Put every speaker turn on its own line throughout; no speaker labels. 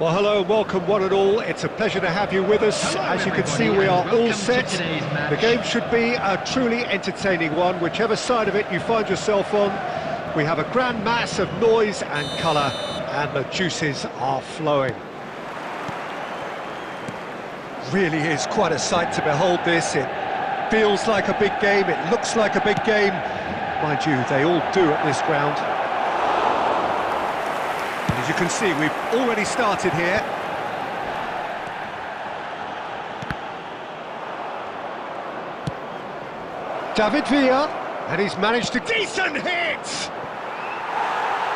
Well, hello and welcome one and all. It's a pleasure to have you with us. As you can see, we are all set. The game should be a truly entertaining one, whichever side of it you find yourself on. We have a grand mass of noise and colour, and the juices are flowing. Really is quite a sight to behold this. It feels like a big game, it looks like a big game. Mind you, they all do at this ground. As you can see, we've already started here. David Villa, and he's managed a decent hit!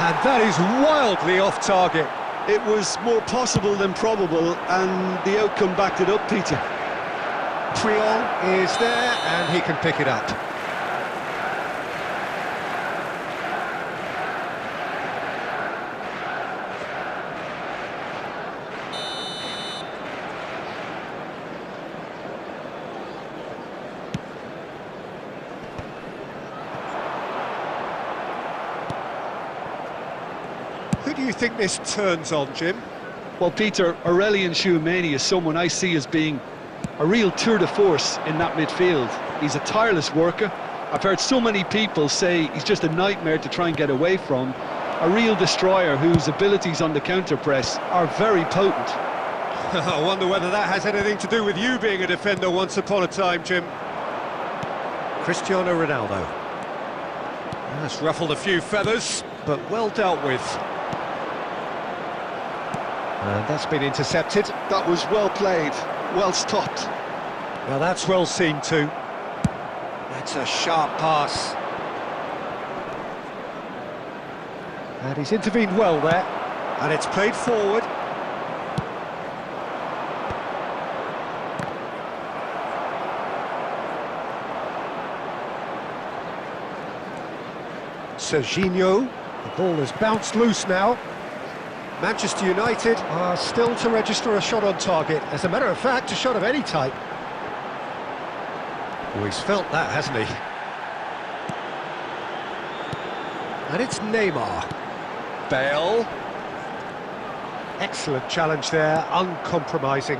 And that is wildly off target.
It was more possible than probable, and the outcome backed it up, Peter.
Triol is there, and he can pick it up. Who do you think this turns on, Jim?
Well, Peter, Aurelien Tchouameni is someone I see as being a real tour de force in that midfield. He's a tireless worker. I've heard so many people say he's just a nightmare to try and get away from. A real destroyer whose abilities on the counter-press are very potent.
I wonder whether that has anything to do with you being a defender once upon a time, Jim. Cristiano Ronaldo. That's ruffled a few feathers, but well dealt with. And that's been intercepted.
That was well played, well stopped.
Now that's well seen too. That's a sharp pass. And he's intervened well there. And it's played forward. Serginho. The ball has bounced loose now. Manchester United are still to register a shot on target. As a matter of fact, a shot of any type. Oh, he's felt that, hasn't he? And it's Neymar. Bale. Excellent challenge there, uncompromising.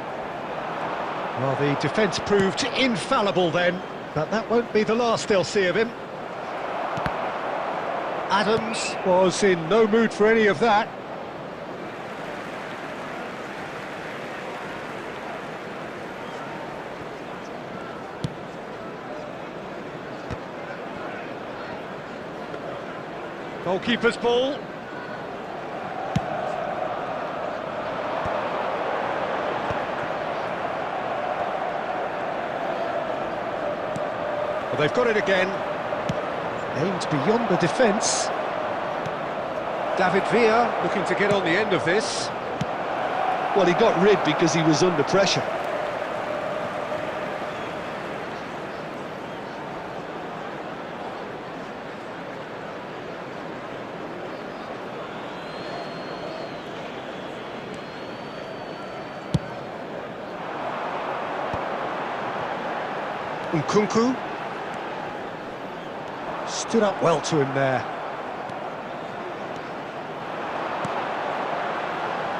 Well, the defence proved infallible then, but that won't be the last they'll see of him. Adams was in no mood for any of that. Goalkeeper's ball. Well, they've got it again. Aimed beyond the defence. David Villa looking to get on the end of this.
Well, he got rid because he was under pressure.
Nkunku stood up well to him there.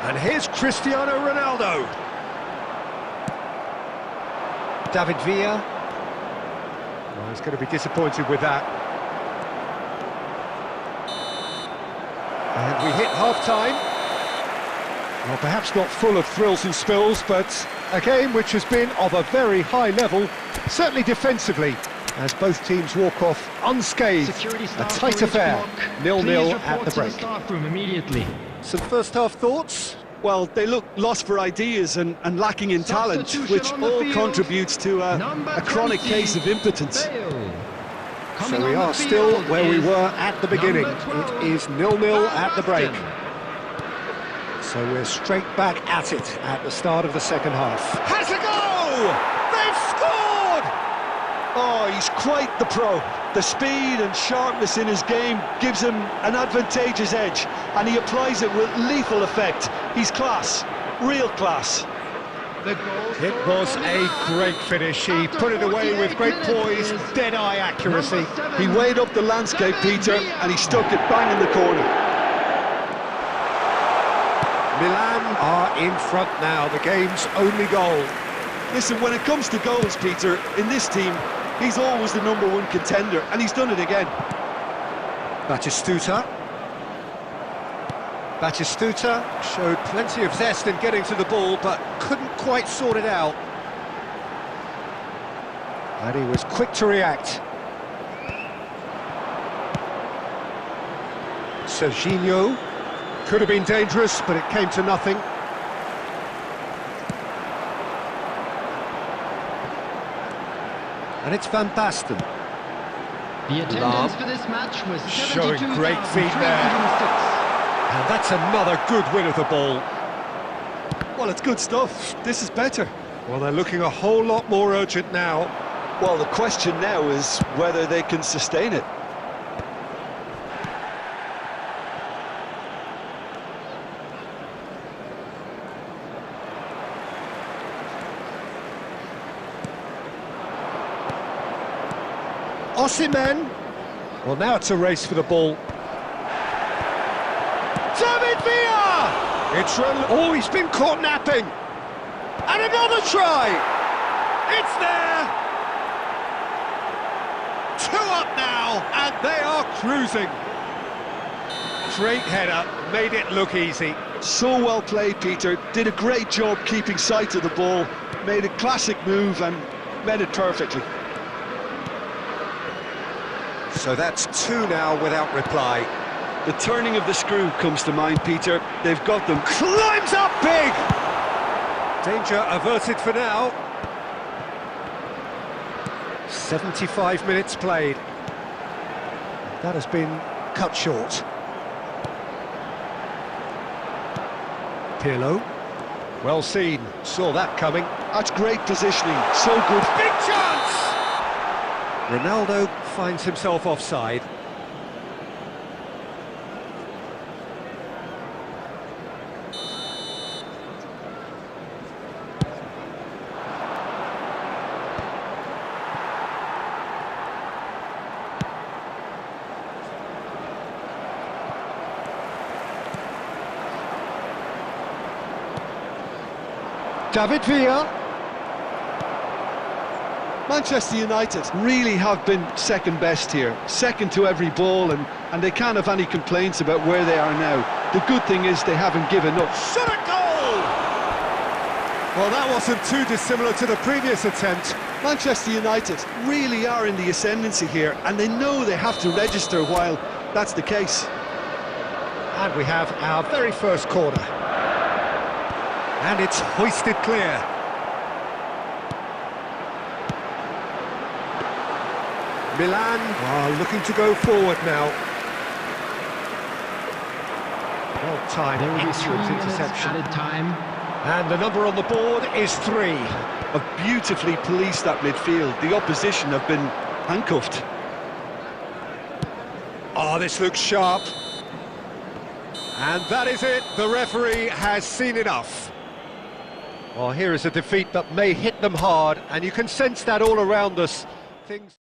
And here's Cristiano Ronaldo. David Villa. Well, he's going to be disappointed with that. And we hit half-time. Well, perhaps not full of thrills and spills, but a game which has been of a very high level, certainly defensively, as both teams walk off unscathed. A tight affair, 0-0 at the break.
Immediately.
Some first-half thoughts?
Well, they look lost for ideas and lacking in talent, which all contributes to a chronic case of impotence.
So we are still where we were at the beginning. It is 0-0 at the break. So we're straight back at it at the start of the second half. Has a go! They've scored!
Oh, he's quite the pro. The speed and sharpness in his game gives him an advantageous edge, and he applies it with lethal effect. He's class, real class.
It was a great finish. He put it away with great poise, dead-eye accuracy.
He weighed up the landscape, Peter, and he stuck it bang in the corner.
Milan are in front now, the game's only goal.
Listen, when it comes to goals, Peter, in this team, he's always the #1 contender, and he's done it again.
Batistuta showed plenty of zest in getting to the ball, but couldn't quite sort it out. And he was quick to react. Serginho could have been dangerous, but it came to nothing. And it's Van Basten.
The attendance for this match was
showing great feet there. And that's another good win of the ball.
Well, it's good stuff. This is better.
Well, they're looking a whole lot more urgent now.
Well, the question now is whether they can sustain it.
Osimhen. Well, now it's a race for the ball. David Villa! Oh, he's been caught napping. And another try! It's there! 2 up now, and they are cruising. Great header, made it look easy.
So well played, Peter. Did a great job keeping sight of the ball. Made a classic move and met it perfectly.
So that's 2 now without reply.
The turning of the screw comes to mind, Peter. They've got them.
Climbs up big! Danger averted for now. 75 minutes played. That has been cut short. Pirlo. Well seen. Saw that coming.
That's great positioning. So good.
Big chance! Ronaldo finds himself offside. David Villa.
Manchester United really have been second best here, second to every ball, and they can't have any complaints about where they are now. The good thing is they haven't given up.
Shot at goal! Well, that wasn't too dissimilar to the previous attempt.
Manchester United really are in the ascendancy here, and they know they have to register while that's the case.
And we have our very first corner. And it's hoisted clear. Milan are looking to go forward now. Well timed, excellent interception.
Added time.
And the number on the board is 3.
Have beautifully policed that midfield. The opposition have been handcuffed.
Oh, this looks sharp. And that is it. The referee has seen enough. Well, here is a defeat that may hit them hard, and you can sense that all around us. Things.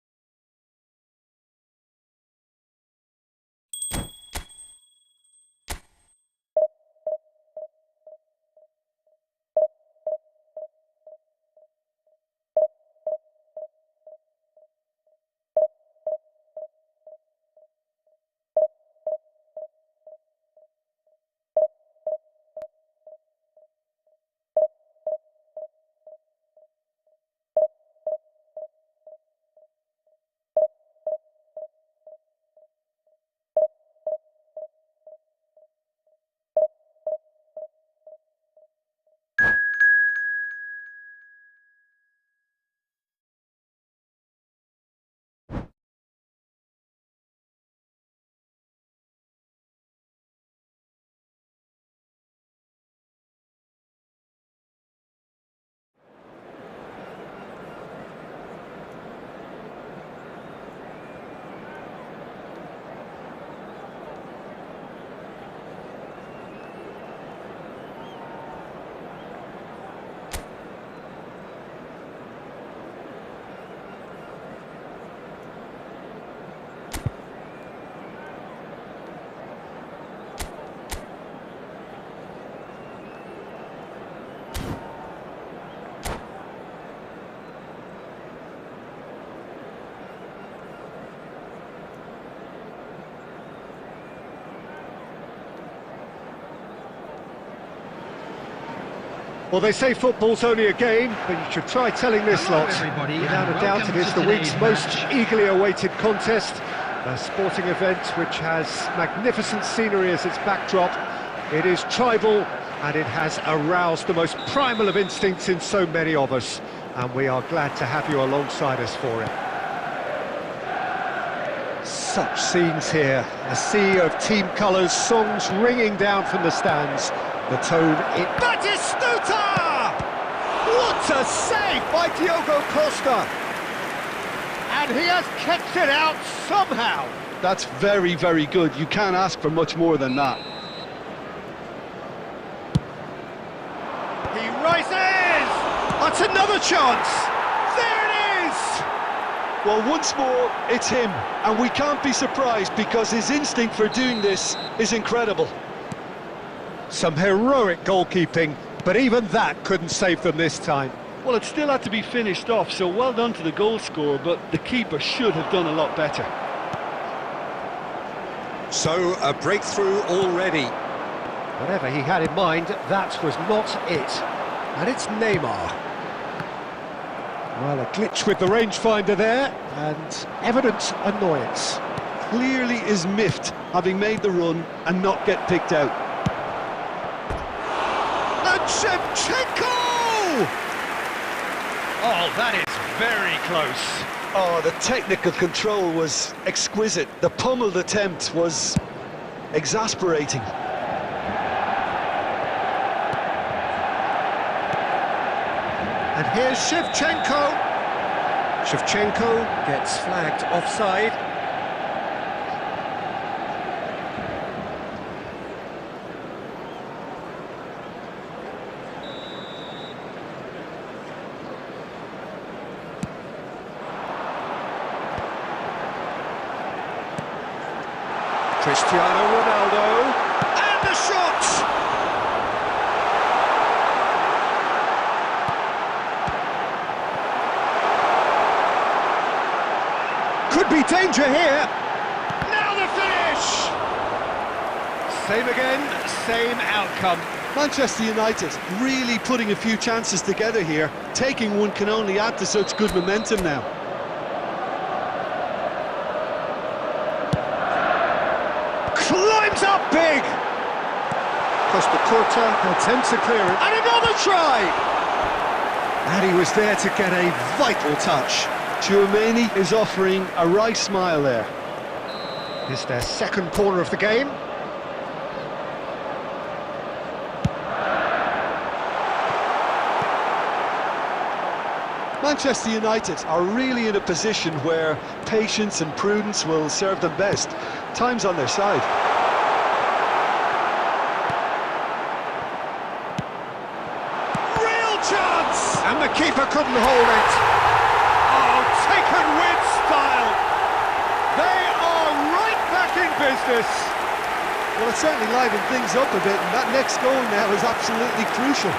Well, they say football's only a game, but you should try telling this
Hello,
lot.
everybody,
Without
and
a doubt,
welcome
it is
to
the week's
today's
most
match.
eagerly awaited contest. A sporting event which has magnificent scenery as its backdrop. It is tribal, and it has aroused the most primal of instincts in so many of us. And we are glad to have you alongside us for it. Such scenes here, a sea of team colours, songs ringing down from the stands. The tone in... Batistuta! What a save by Diogo Costa! And he has kept it out somehow.
That's very, very good. You can't ask for much more than that.
He rises! That's another chance! There it is!
Well, once more, it's him, and we can't be surprised because his instinct for doing this is incredible.
Some heroic goalkeeping, but even that couldn't save them this time.
Well, it still had to be finished off, so well done to the goal scorer, but the keeper should have done a lot better.
So, a breakthrough already. Whatever he had in mind, that was not it. And it's Neymar. Well, a glitch with the rangefinder there, and evident annoyance.
Clearly is miffed, having made the run and not get picked out.
And Shevchenko! Oh, that is very close.
Oh, the technical control was exquisite. The pummeled attempt was exasperating.
And here's Shevchenko. Shevchenko gets flagged offside. Cristiano Ronaldo. And the shot! Could be danger here. Now the finish! Same again, same outcome.
Manchester United really putting a few chances together here. Taking one can only add to such good momentum now.
Climbs up big! Costa Curta attempts to clear it. And another try! And he was there to get a vital touch.
Tchouaméni is offering a wry smile there.
It's their second corner of the game.
Manchester United are really in a position where patience and prudence will serve them best. Time's on their side.
Real chance! And the keeper couldn't hold it. Oh, taken with style. They are right back in business.
Well, it certainly livened things up a bit, and that next goal now is absolutely crucial.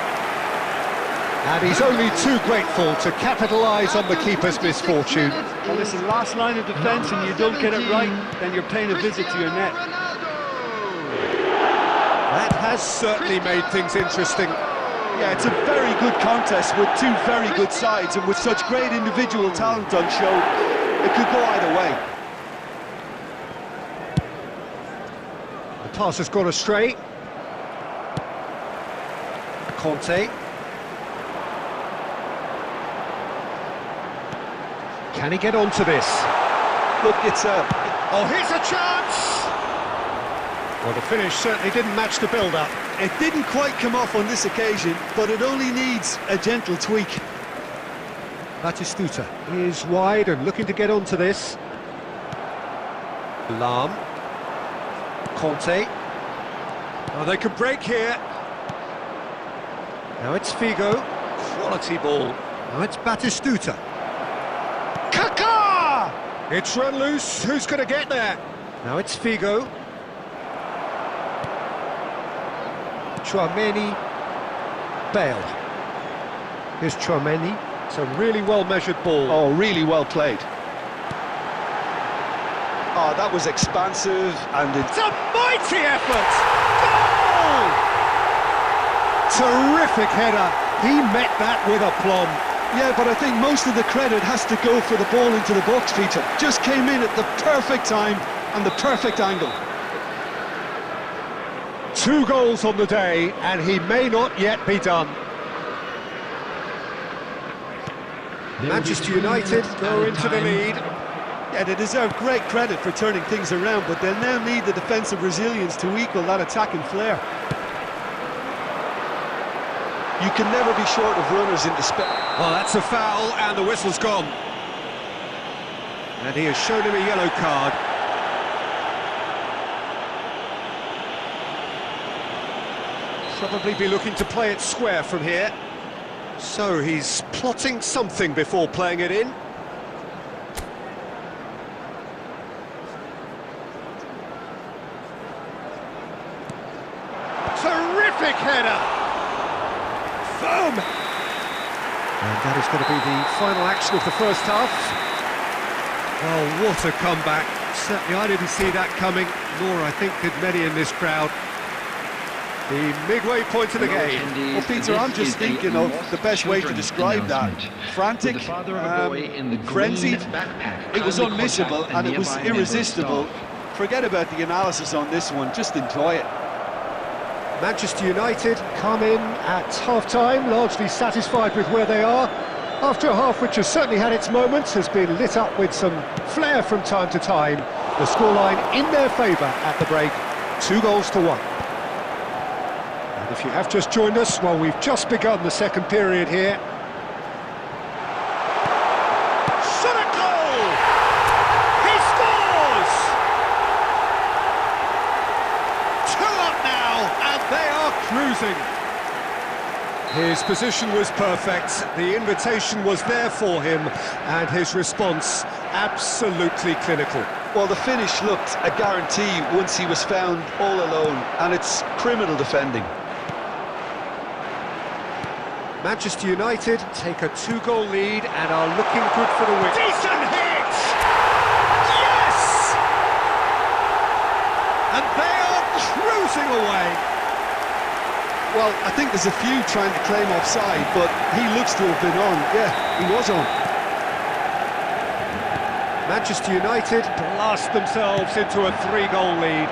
And he's only too grateful to capitalise on the keeper's misfortune.
Well, listen, last line of defence and you don't get it right, then you're paying a visit to your net.
That has certainly made things interesting.
Yeah, it's a very good contest with two very good sides, and with such great individual talent on show, it could go either way.
The pass has gone astray. Conte. Can he get onto this?
Look, it's a...
Oh, here's a chance! Well, the finish certainly didn't match the build-up.
It didn't quite come off on this occasion, but it only needs a gentle tweak.
Batistuta is wide and looking to get onto this. Lam. Conte. Oh, they can break here. Now it's Figo. Quality ball. Now it's Batistuta. Kaká! It's run loose. Who's going to get there? Now it's Figo. Tchouaméni. Bale. Here's Tchouaméni. It's a really well-measured ball.
Oh, really well played. Oh, that was expansive and...
It's a mighty effort! Goal! Terrific header. He met that with aplomb.
Yeah, but I think most of the credit has to go for the ball into the box, Peter. Just came in at the perfect time and the perfect angle.
2 goals on the day, and he may not yet be done. Manchester United go into the lead.
Yeah, they deserve great credit for turning things around, but they'll now need the defensive resilience to equal that attacking flair. You can never be short of runners in the
Well, that's a foul, and the whistle's gone. And he has shown him a yellow card. Probably be looking to play it square from here. So he's plotting something before playing it in. Terrific header! Boom! And that is going to be the final action of the first half. Oh, what a comeback. Certainly I didn't see that coming, nor I think did many in this crowd. The midway point of the game.
Well, Peter, I'm just thinking of the best way to describe that. Frantic, frenzied, it was unmissable and it was irresistible. Forget about the analysis on this one, just enjoy it.
Manchester United come in at half-time, largely satisfied with where they are. After a half which has certainly had its moments, has been lit up with some flair from time to time. The scoreline in their favour at the break, 2-1. And if you have just joined us, well, we've just begun the second period here. Shot a goal! He scores! 2 up now, and they are cruising. His position was perfect, the invitation was there for him, and his response absolutely clinical.
Well, the finish looked a guarantee once he was found all alone, and it's criminal defending.
Manchester United take a 2-goal lead and are looking good for the win. Decent hit! Yes! And they are cruising away.
Well, I think there's a few trying to claim offside, but he looks to have been on. Yeah, he was on.
Manchester United blast themselves into a 3-goal lead.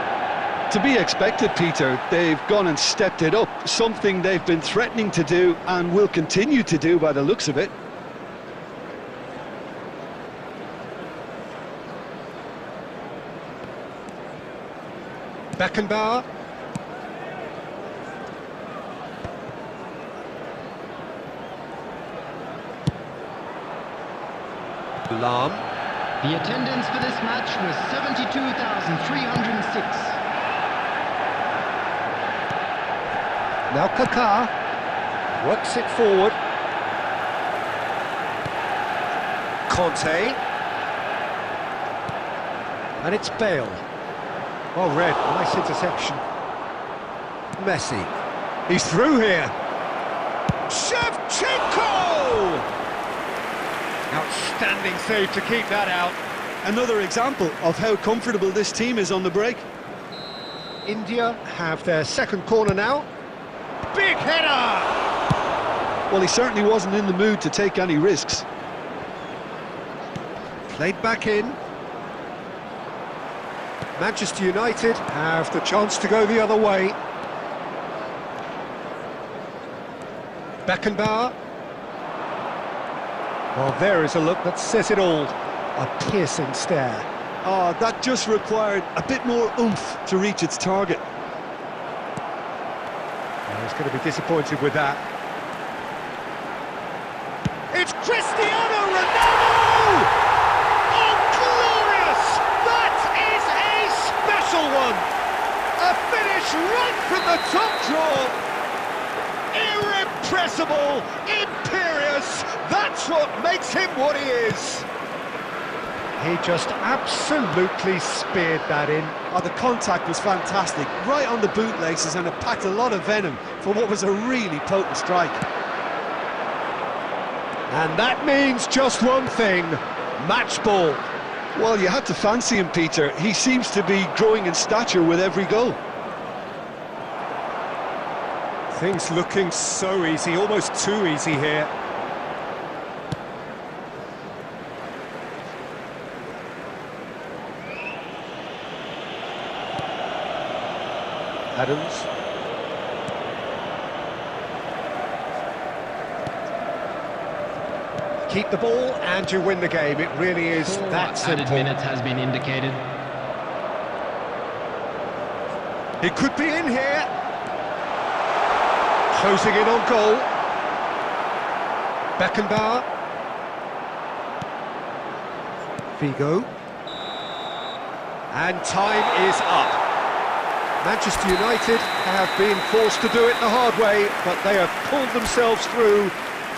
To be expected, Peter. They've gone and stepped it up, something they've been threatening to do and will continue to do by the looks of it.
Beckenbauer. Lahm.
The attendance for this match was 72,306.
Now Kaká works it forward. Conte. And it's Bale. Well read, nice interception. Messi. He's through here. Shevchenko! Outstanding save to keep that out.
Another example of how comfortable this team is on the break.
India have their second corner now. Big header!
Well, he certainly wasn't in the mood to take any risks.
Played back in. Manchester United have the chance to go the other way. Beckenbauer. Well, there is a look that says it all. A piercing stare.
Oh, that just required a bit more oomph to reach its target.
Well, he's going to be disappointed with that. It's Cristiano Ronaldo! Oh, glorious! That is a special one! A finish right from the top draw! Irrepressible, imperious, that's what makes him what he is. He just absolutely speared that in.
Oh, the contact was fantastic, right on the bootlaces, and it packed a lot of venom for what was a really potent strike.
And that means just one thing, match ball.
Well, you had to fancy him, Peter. He seems to be growing in stature with every goal.
Things looking so easy, almost too easy here. Adams. Keep the ball and you win the game. It really is that simple.
Added minutes has been indicated.
It could be in here. Closing in on goal. Beckenbauer. Figo. And time is up. Manchester United have been forced to do it the hard way, but they have pulled themselves through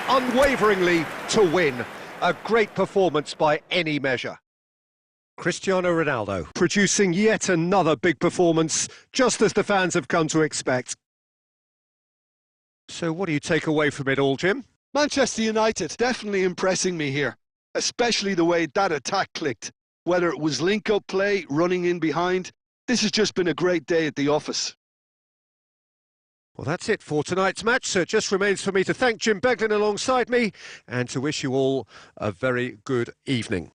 unwaveringly to win. A great performance by any measure. Cristiano Ronaldo producing yet another big performance, just as the fans have come to expect. So what do you take away from it all, Jim?
Manchester United definitely impressing me here, especially the way that attack clicked. Whether it was link-up play, running in behind, this has just been a great day at the office.
Well, that's it for tonight's match, so it just remains for me to thank Jim Beglin alongside me and to wish you all a very good evening.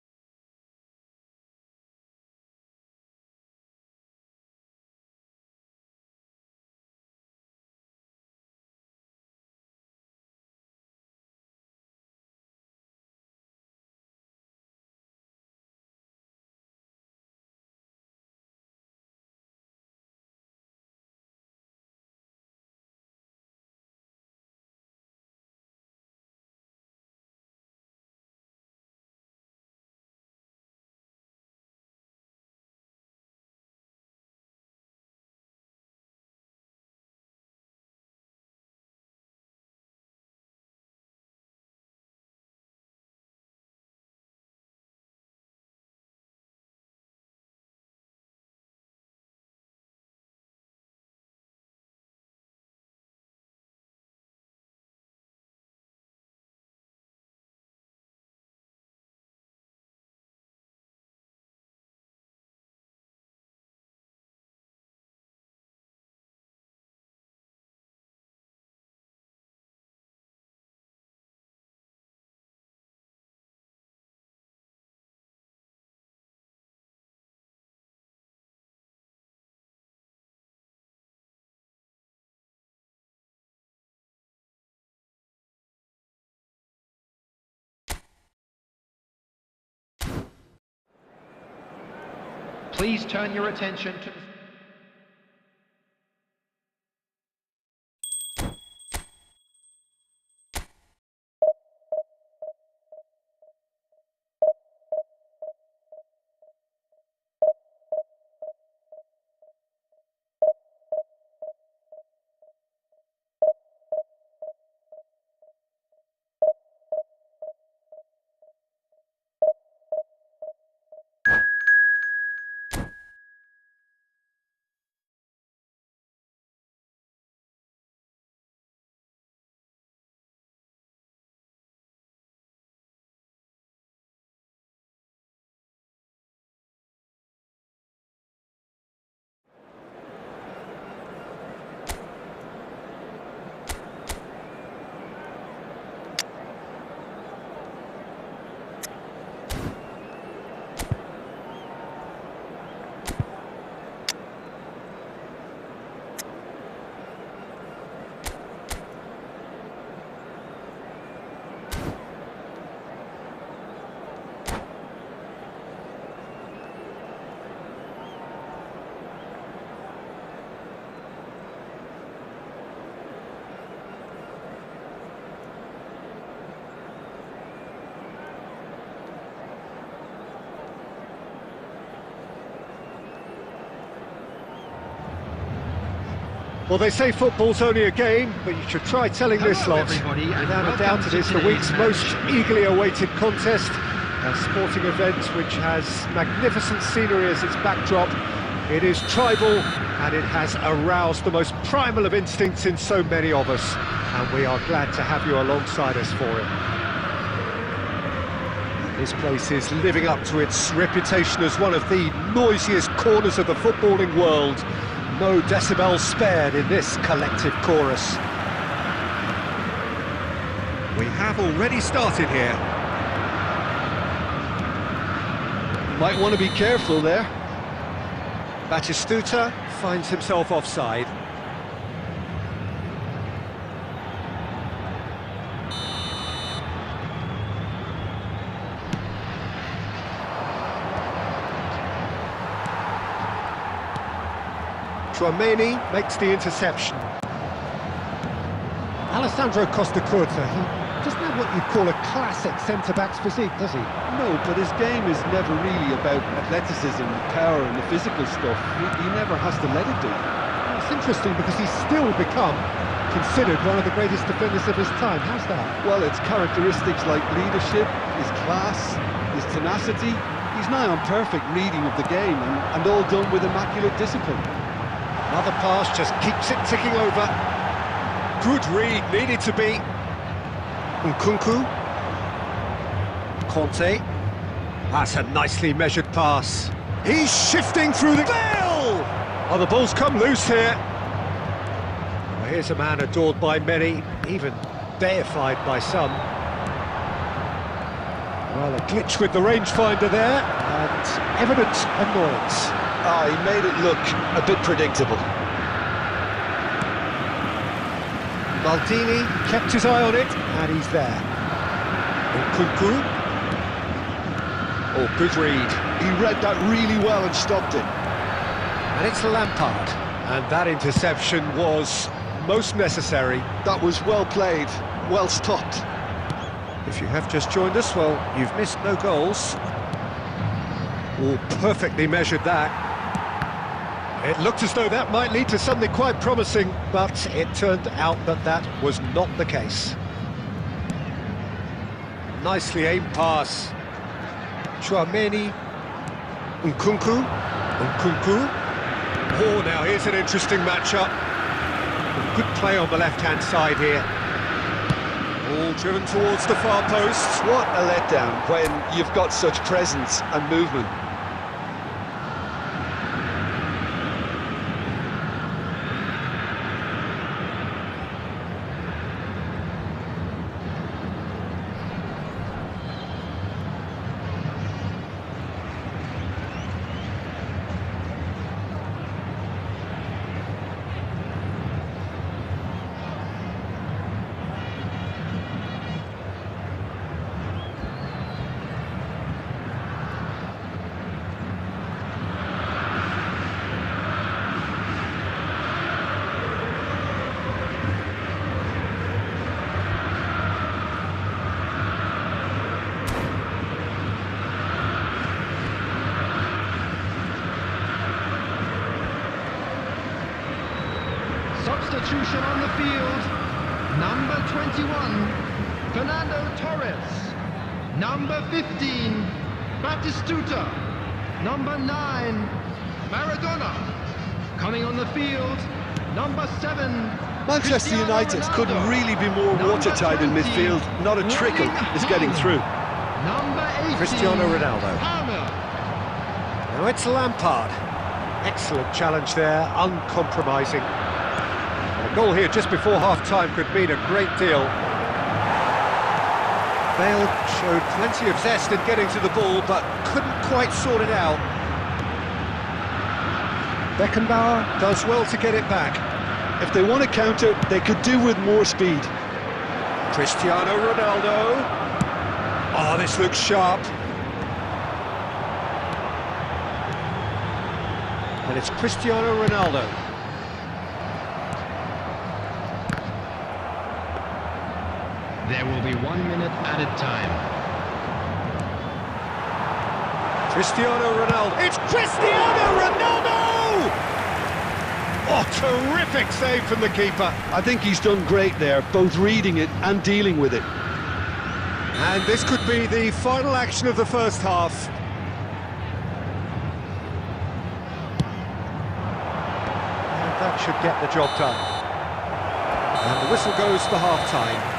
Please turn your attention to the...
Well, they say football's only a game, but you should try telling this lot. Without a doubt, it is the week's most eagerly awaited contest, a sporting event which has magnificent scenery as its backdrop. It is tribal, and it has aroused the most primal of instincts in so many of us, and we are glad to have you alongside us for it. This place is living up to its reputation as one of the noisiest corners of the footballing world. No decibels spared in this collective chorus. have already started here.
Might want to be careful there.
Batistuta finds himself offside. Tchouaméni makes the interception. Alessandro Costacurta, he doesn't have what you'd call a classic centre-back's physique, does he?
No, but his game is never really about athleticism, power and the physical stuff. He never has to let it do.
It's interesting because he's still become considered one of the greatest defenders of his time. How's that?
Well, it's characteristics like leadership, his class, his tenacity. He's nigh on perfect reading of the game and all done with immaculate discipline.
Another pass just keeps it ticking over. Good read, needed to be. Nkunku. Conte. That's a nicely measured pass. He's shifting through the... Bale! Oh, the ball's come loose here. Well, here's a man adored by many, even deified by some. Well, a glitch with the rangefinder there, and evident annoyance.
Ah, he made it look a bit predictable.
Maldini kept his eye on it, and he's there. Nkunku. Oh, good read.
He read that really well and stopped it.
And it's Lampard. And that interception was most necessary.
That was well played, well stopped.
If you have just joined us, well, you've missed no goals. Oh, perfectly measured that. It looked as though that might lead to something quite promising, but it turned out that that was not the case. Nicely aimed pass. Tchouaméni. Nkunku. Nkunku. Oh, now here's an interesting matchup. Good play on the left-hand side here. All driven towards the far post.
What a letdown when you've got such presence and movement.
Substitution on the field. Number 21, Fernando Torres. Number 15, Batistuta. Number 9, Maradona. Coming on the field, number 7,
Manchester United couldn't really be more watertight in midfield. Not a trickle is getting through.
Number 18,
Cristiano Ronaldo.
Palmer.
Now it's Lampard. Excellent challenge there, uncompromising. A goal here just before half-time could mean a great deal. Bale showed plenty of zest in getting to the ball, but couldn't quite sort it out. Beckenbauer does well to get it back.
If they want to counter, they could do with more speed.
Cristiano Ronaldo. Oh, this looks sharp. And it's Cristiano Ronaldo.
There will be 1 minute added time.
Cristiano Ronaldo. It's Cristiano Ronaldo! Oh, terrific save from the keeper.
I think he's done great there, both reading it and dealing with it.
And this could be the final action of the first half. And that should get the job done. And the whistle goes for half-time.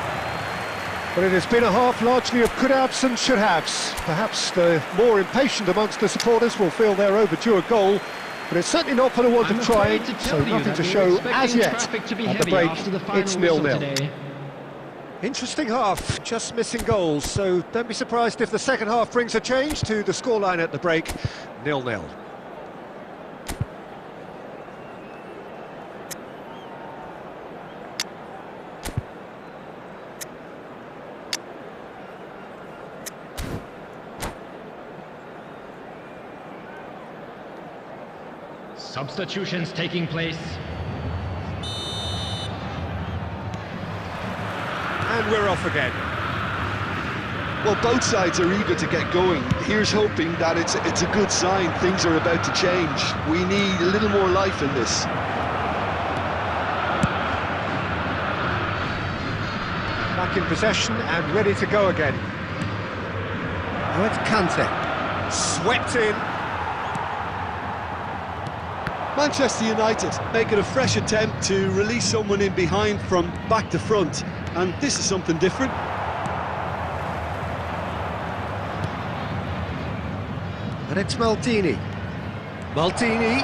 But it has been a half largely of could-haves and should-haves. Perhaps the more impatient amongst the supporters will feel they're overdue a goal, but it's certainly not for the want of trying, so nothing to show as yet. At the break, it's 0-0. Interesting half, just missing goals, so don't be surprised if the second half brings a change to the scoreline at the break, 0-0.
Substitutions taking place.
And we're off again.
Well, both sides are eager to get going. Here's hoping that it's a good sign. Things are about to change. We need a little more life in this.
Back in possession and ready to go again. Now it's Kante. Swept in.
Manchester United making a fresh attempt to release someone in behind from back to front, and this is something different.
And it's Maldini. Maldini.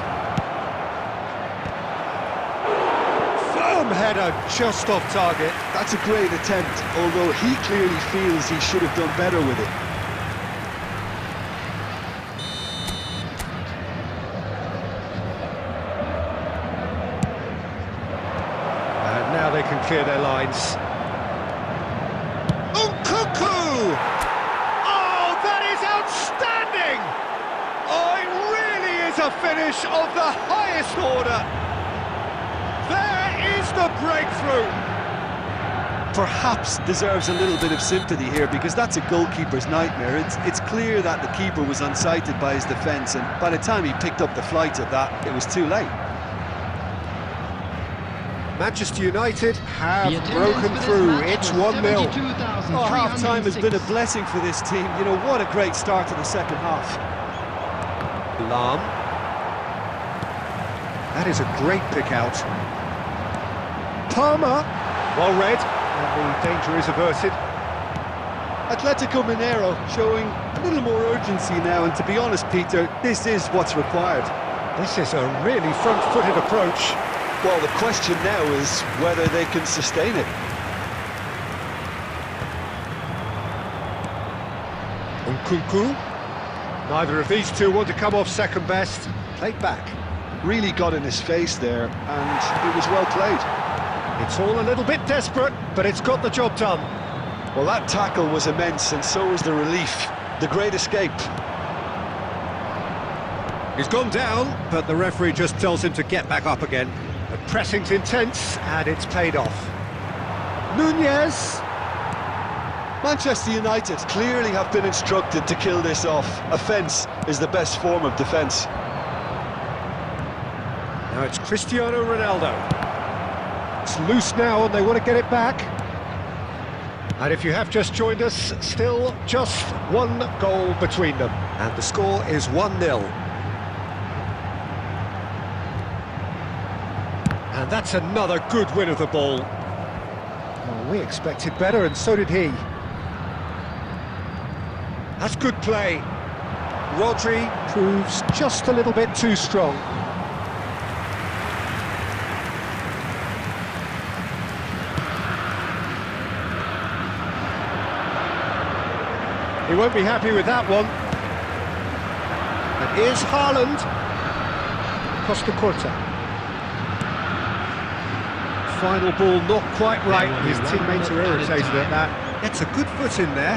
Firm header, just off target.
That's a great attempt, although he clearly feels he should have done better with it.
Now they can clear their lines. Nkunku! Oh, that is outstanding! Oh, it really is a finish of the highest order. There is the breakthrough.
Perhaps deserves a little bit of sympathy here, because that's a goalkeeper's nightmare. It's clear that the keeper was unsighted by his defence, and by the time he picked up the flight of that, it was too late.
Manchester United have broken through. It's 1-0.
Oh, half-time has been a blessing for this team. You know, what a great start to the second half.
Lahm. That is a great pick out. Palmer. Well read, and the danger is averted.
Atletico Mineiro showing a little more urgency now, and to be honest, Peter, this is what's required.
This is a really front-footed approach.
Well, the question now is whether they can sustain it.
Nkunku. Neither of these two want to come off second best. Played back.
Really got in his face there, and it was well played.
It's all a little bit desperate, but it's got the job done.
Well, that tackle was immense, and so was the relief. The great escape.
He's gone down, but the referee just tells him to get back up again. The pressing's intense, and it's paid off. Nunez.
Manchester United clearly have been instructed to kill this off. Offence is the best form of defence.
Now it's Cristiano Ronaldo. It's loose now, and they want to get it back. And if you have just joined us, still just one goal between them. And the score is 1-0. And that's another good win of the ball. Well, we expected better, and so did he. That's good play. Rodri proves just a little bit too strong. He won't be happy with that one. And here's Haaland. Costa Corta. Final ball not quite right. His teammates are irritated at that. Gets a good foot in there.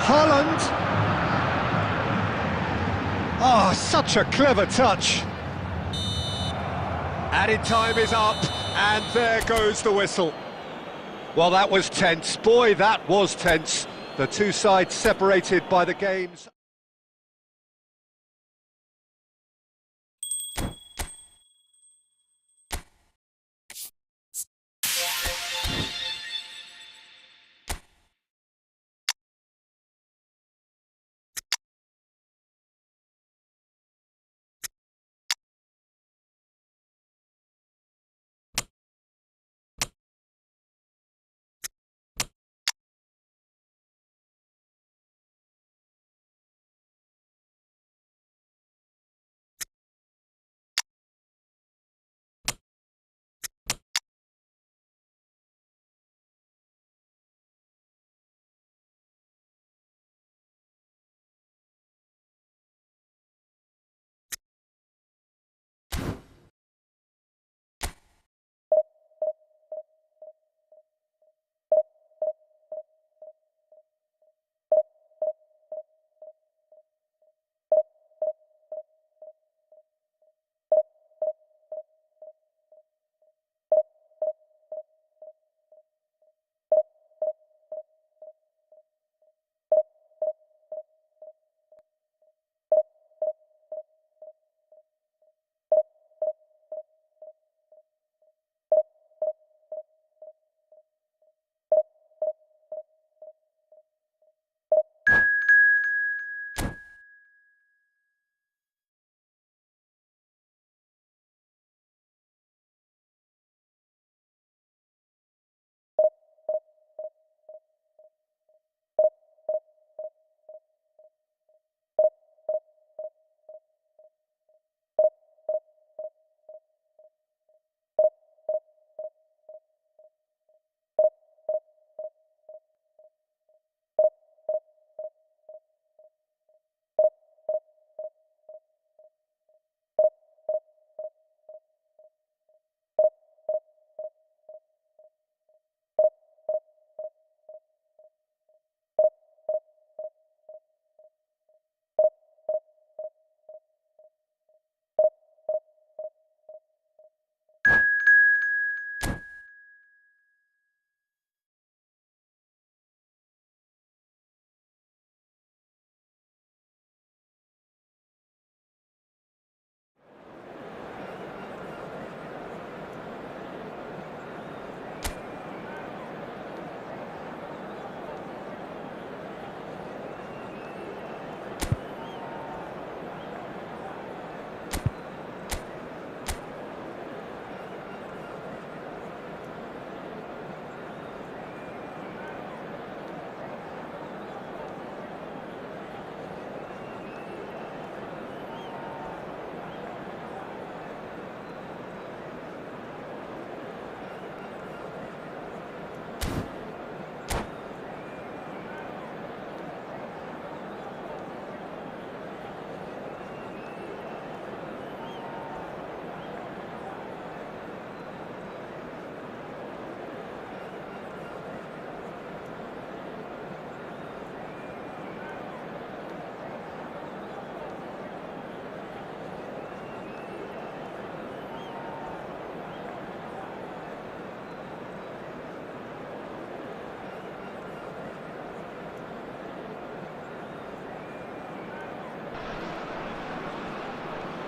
Haaland. Oh, such a clever touch. Added time is up, and there goes the whistle. Well, that was tense. Boy, that was tense. The two sides separated by the game's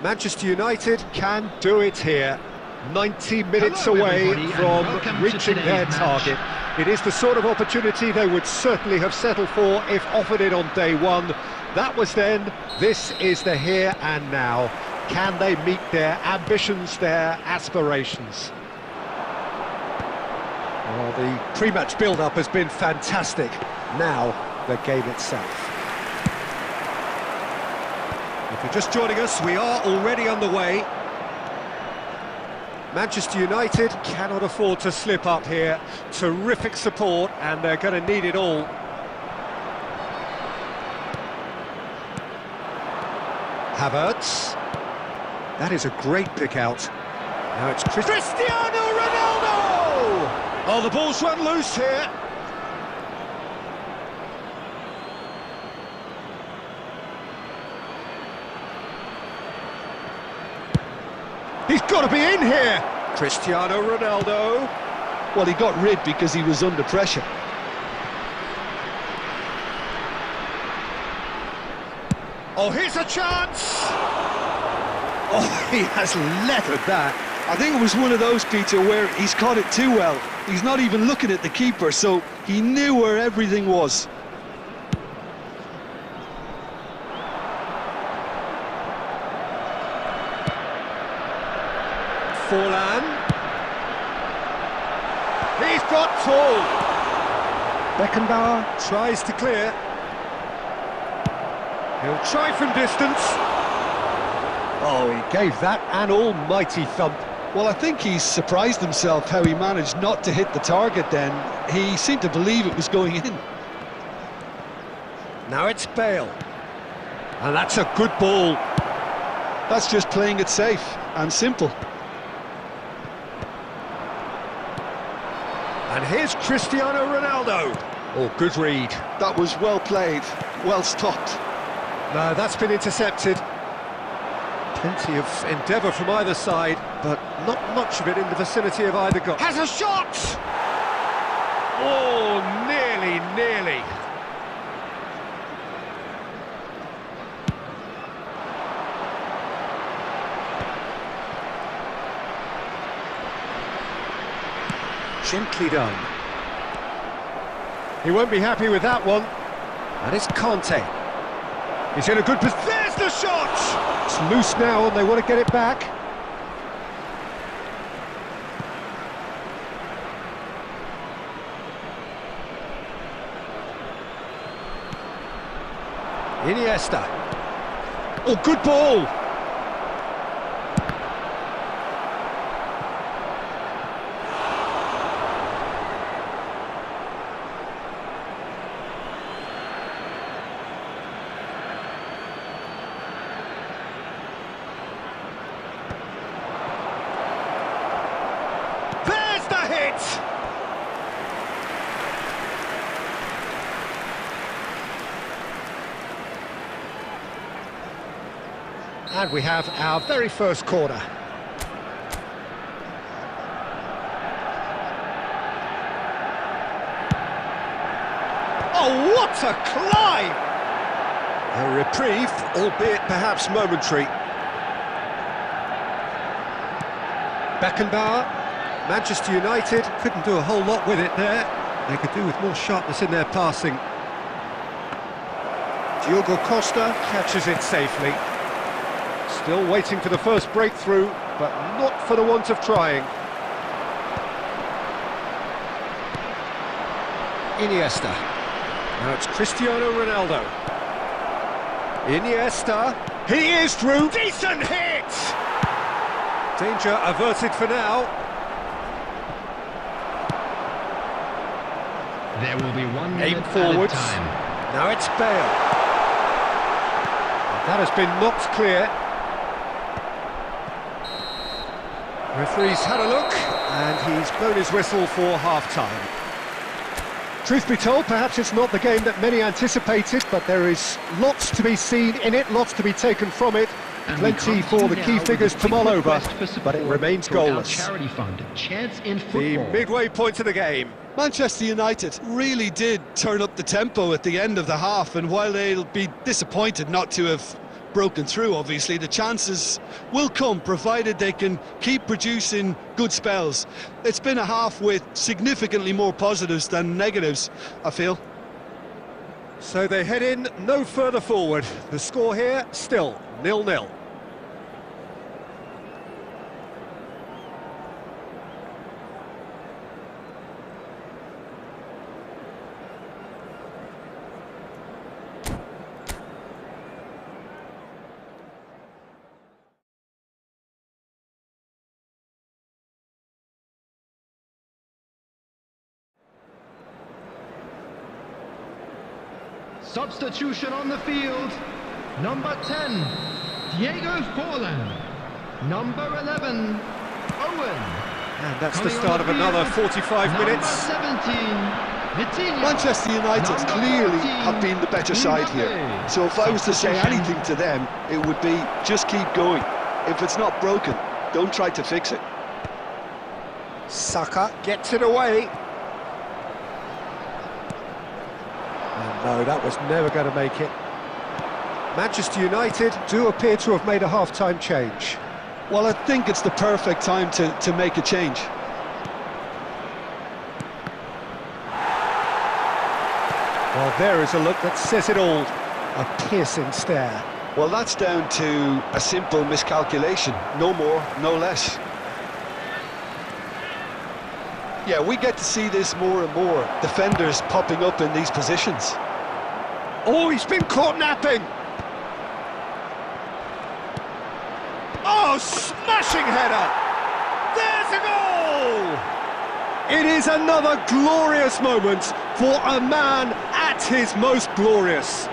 Manchester United can do it here. 90 minutes
Hello,
away
everybody, and
from
welcome to
reaching their
today's
target. It is the sort of opportunity they would certainly have settled for if offered it on day one. That was then, this is the here and now. Can they meet their ambitions, their aspirations? Well, the pre-match build-up has been fantastic. Now, the game itself. If you're just joining us, we are already underway. Manchester United cannot afford to slip up here. Terrific support, and they're going to need it all. Havertz. That is a great pick out. Now it's Cristiano Ronaldo! Oh, the ball's run loose here. He's got to be in here! Cristiano Ronaldo.
Well, he got rid because he was under pressure.
Oh, here's a chance! Oh, he has lettered that.
I think it was one of those, Peter, where he's caught it too well. He's not even looking at the keeper, so he knew where everything was.
Forlan. He's got tall. Beckenbauer tries to clear. He'll try from distance. Oh, he gave that an almighty thump.
Well, I think he's surprised himself how he managed not to hit the target then. He seemed to believe it was going in.
Now it's Bale. And that's a good ball.
That's just playing it safe and simple.
And here's Cristiano Ronaldo. Oh, good read.
That was well played, well stopped.
No, that's been intercepted. Plenty of endeavour from either side, but not much of it in the vicinity of either goal. Has a shot! Oh, nearly. Gently done. He won't be happy with that one. And it's Conte. He's in a good position. There's the shot! It's loose now and they want to get it back. Iniesta. Oh, good ball! And we have our very first corner. Oh, what a climb! A reprieve, albeit perhaps momentary. Beckenbauer, Manchester United couldn't do a whole lot with it there. They could do with more sharpness in their passing. Diogo Costa catches it safely. Still waiting for the first breakthrough, but not for the want of trying. Iniesta. Now it's Cristiano Ronaldo. Iniesta. He is through. Decent hit! Danger averted for now.
There will be 1 minute
Aim forwards.
at a time.
Now it's Bale. That has been knocked clear. Referee's had a look, and he's blown his whistle for half-time. Truth be told, perhaps it's not the game that many anticipated, but there is lots to be seen in it, lots to be taken from it.
And
Plenty for the key figures to mull over, but it remains goalless.
Charity fund, Chance in
The
Football.
midway point of the game.
Manchester United really did turn up the tempo at the end of the half, and while they'll be disappointed not to have broken through, obviously. The chances will come, provided they can keep producing good spells. It's been a half with significantly more positives than negatives, I feel.
So they head in no further forward. The score here, still 0-0.
Substitution on the field. Number 10, Diego Forlan. Number 11, Owen.
And that's the start of another 45 minutes.
17, Vitinha.
Manchester United
Number
clearly
14,
have been the better side here. So if I was to say
Substitution.
anything to them, it would be just keep going. If it's not broken, don't try to fix it.
Saka gets it away. No, that was never going to make it. Manchester United do appear to have made a half-time change.
Well, I think it's the perfect time to make a change.
Well, there is a look that says it all. A piercing stare.
Well, that's down to a simple miscalculation. No more, no less. Yeah, we get to see this more and more. Defenders popping up in these positions.
Oh, he's been caught napping! Oh, smashing header! There's a goal! It is another glorious moment for a man at his most glorious.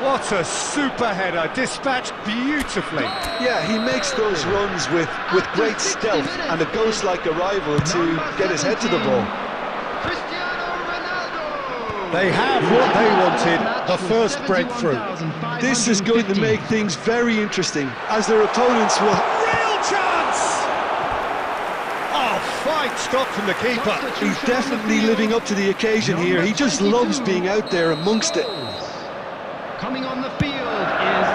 What a super header, dispatched beautifully.
Yeah, he makes those runs with great stealth, and it goes like a rival to get his head to the ball.
They have what they wanted, the first breakthrough.
This is going to make things very interesting, as their opponents will...
Real chance! Oh, fine stop from the keeper.
He's definitely living up to the occasion here. He just loves being out there amongst it.
Coming on the field is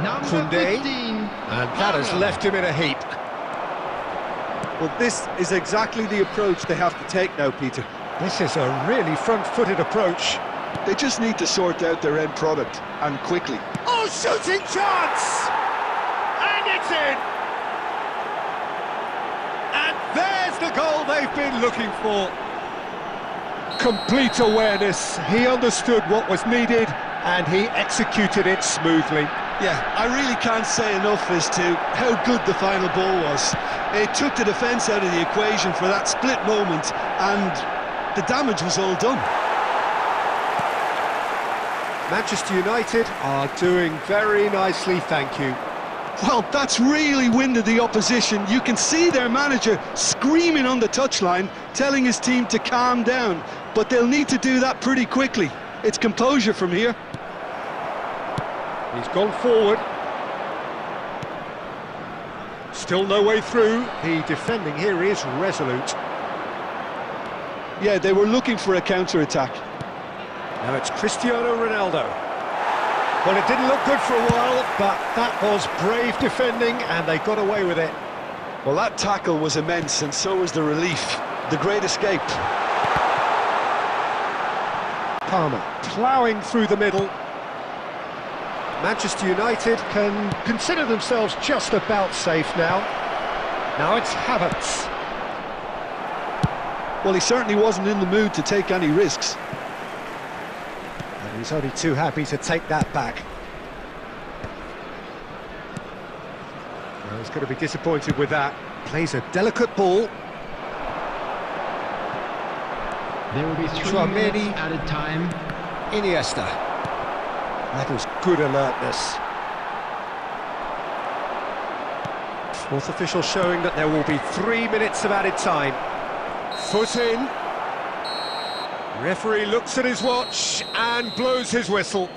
number
Koundé,
15.
and that has left him in a heap.
Well, this is exactly the approach they have to take now, Peter.
This is a really front-footed approach.
They just need to sort out their end product, and quickly.
Oh, shooting chance! And it's in! And there's the goal they've been looking for. Complete awareness. He understood what was needed, and he executed it smoothly.
Yeah, I really can't say enough as to how good the final ball was. It took the defence out of the equation for that split moment, and the damage was all done.
Manchester United are doing very nicely, thank you.
Well, that's really winded the opposition. You can see their manager screaming on the touchline, telling his team to calm down, but they'll need to do that pretty quickly. It's composure from here.
He's gone forward. Still no way through. The defending here is resolute.
Yeah, they were looking for a counter-attack.
Now it's Cristiano Ronaldo. Well, it didn't look good for a while, but that was brave defending, and they got away with it.
Well, that tackle was immense, and so was the relief. The great escape.
Palmer ploughing through the middle. Manchester United can consider themselves just about safe now. Now it's Havertz.
Well, he certainly wasn't in the mood to take any risks.
And he's only too happy to take that back. Well, he's going to be disappointed with that. Plays a delicate ball.
There will be 3
Tchouaméni.
minutes added time.
Iniesta. That was good alertness. Fourth official showing that there will be 3 minutes of added time. Foot in. Referee looks at his watch and blows his whistle.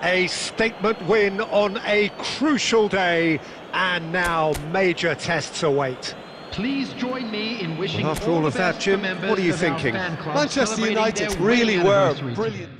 A statement win on a crucial day, and now major tests await.
Please join me in wishing
Well, after all
the
of that,
best
Jim,
to members
what are you
of our
thinking?
fan club
Manchester
celebrating
United
their
really
wedding
were
anniversary
brilliant.
today.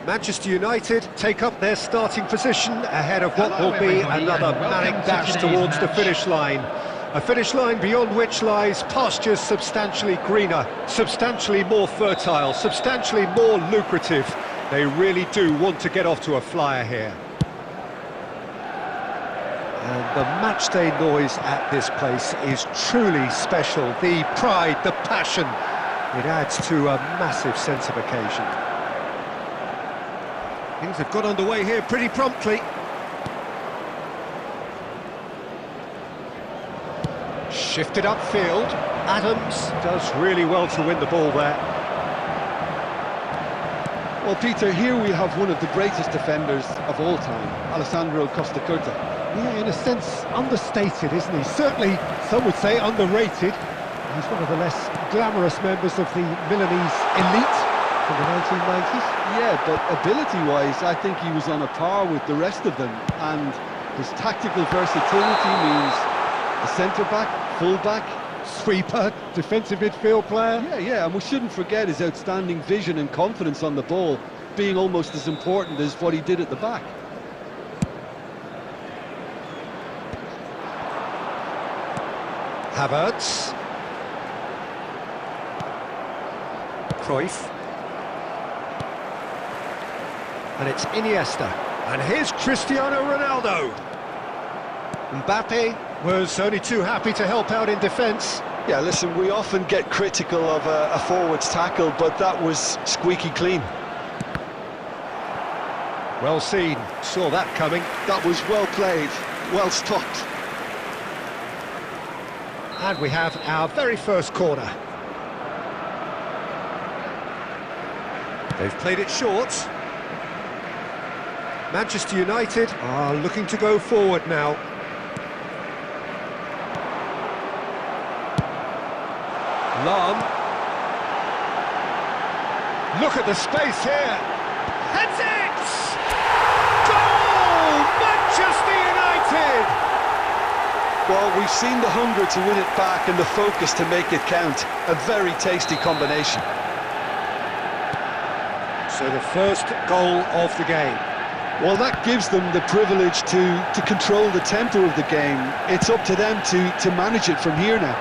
Manchester United take up their starting position ahead of what will be another manic dash towards the finish line. A finish line beyond which lies pastures substantially greener, substantially more fertile, substantially more lucrative. They really do want to get off to a flyer here. And the matchday noise at this place is truly special. The pride, the passion, it adds to a massive sense of occasion. Things have got underway here pretty promptly. Shifted upfield. Adams does really well to win the ball there.
Well, Peter, here we have one of the greatest defenders of all time, Alessandro Costa Curta.
Yeah, in a sense, understated, isn't he? Certainly, some would say underrated. He's one of the less glamorous members of the Milanese elite from the 1990s.
Yeah, but ability-wise, I think he was on a par with the rest of them, and his tactical versatility means a centre-back, full-back,
Sweeper, defensive midfield player.
Yeah, and we shouldn't forget his outstanding vision and confidence on the ball, being almost as important as what he did at the back.
Havertz. Cruyff. And it's Iniesta. And here's Cristiano Ronaldo. Mbappe was only too happy to help out in defence.
Yeah, listen, we often get critical of a forward's tackle, but that was squeaky clean.
Well seen, saw that coming.
That was well played, well stopped.
And we have our very first corner. They've played it short. Manchester United are looking to go forward now. Lam. Look at the space here. Heads it! Goal! Manchester United!
Well, we've seen the hunger to win it back and the focus to make it count. A very tasty combination.
So the first goal of the game.
Well, that gives them the privilege to control the tempo of the game. It's up to them to manage it from here now.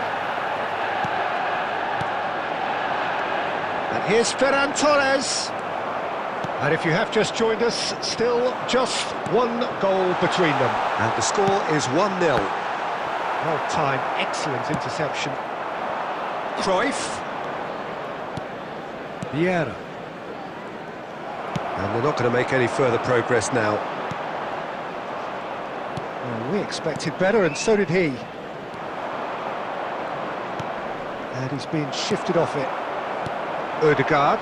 And here's Ferran Torres. And if you have just joined us, still just one goal between them. And the score is 1-0. Well-timed, excellent interception. Cruyff. Vieira. And they're not going to make any further progress now. Well, we expected better, and so did he. and he's been shifted off it. Ødegaard.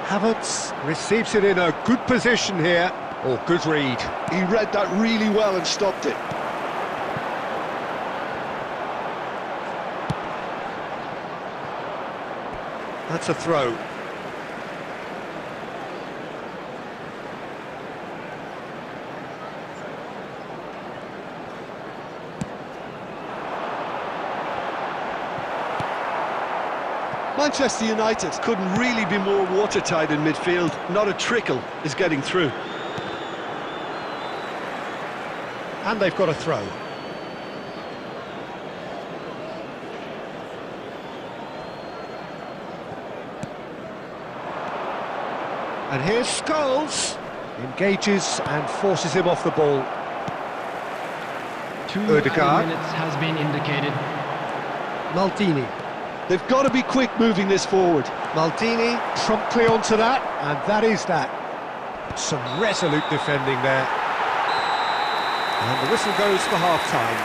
Havertz receives it in a good position here. Oh, good read.
He read that really well and stopped it.
That's a throw.
Manchester United couldn't really be more watertight in midfield. Not a trickle is getting through.
And they've got a throw. And here's Scholes. Engages and forces him off the ball.
2
Ødegaard.
minutes has been indicated.
Maldini.
They've got to be quick moving this forward.
Maldini promptly onto that, and that is that. Some resolute defending there. And the whistle goes for half-time.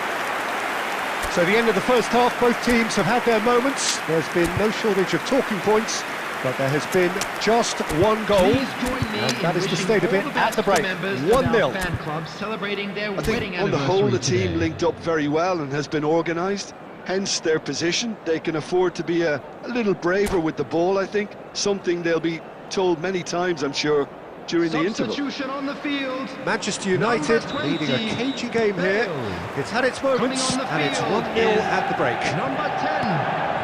So the end of the first half, both teams have had their moments. There's been no shortage of talking points, but there has been just one goal, and that is the state of it at the break. 1-0.
Fan club celebrating their
I think
wedding
on the whole the
anniversary
team
today.
linked up very well and has been organised. Hence their position. They can afford to be a little braver with the ball, I think. Something they'll be told many times, I'm sure, during the interval.
Substitution on the field.
Manchester United
Number 20,
leading a cagey game here. It's had its moments,
Coming on the
and it's
field
1-0
is
at the break.
Number 10,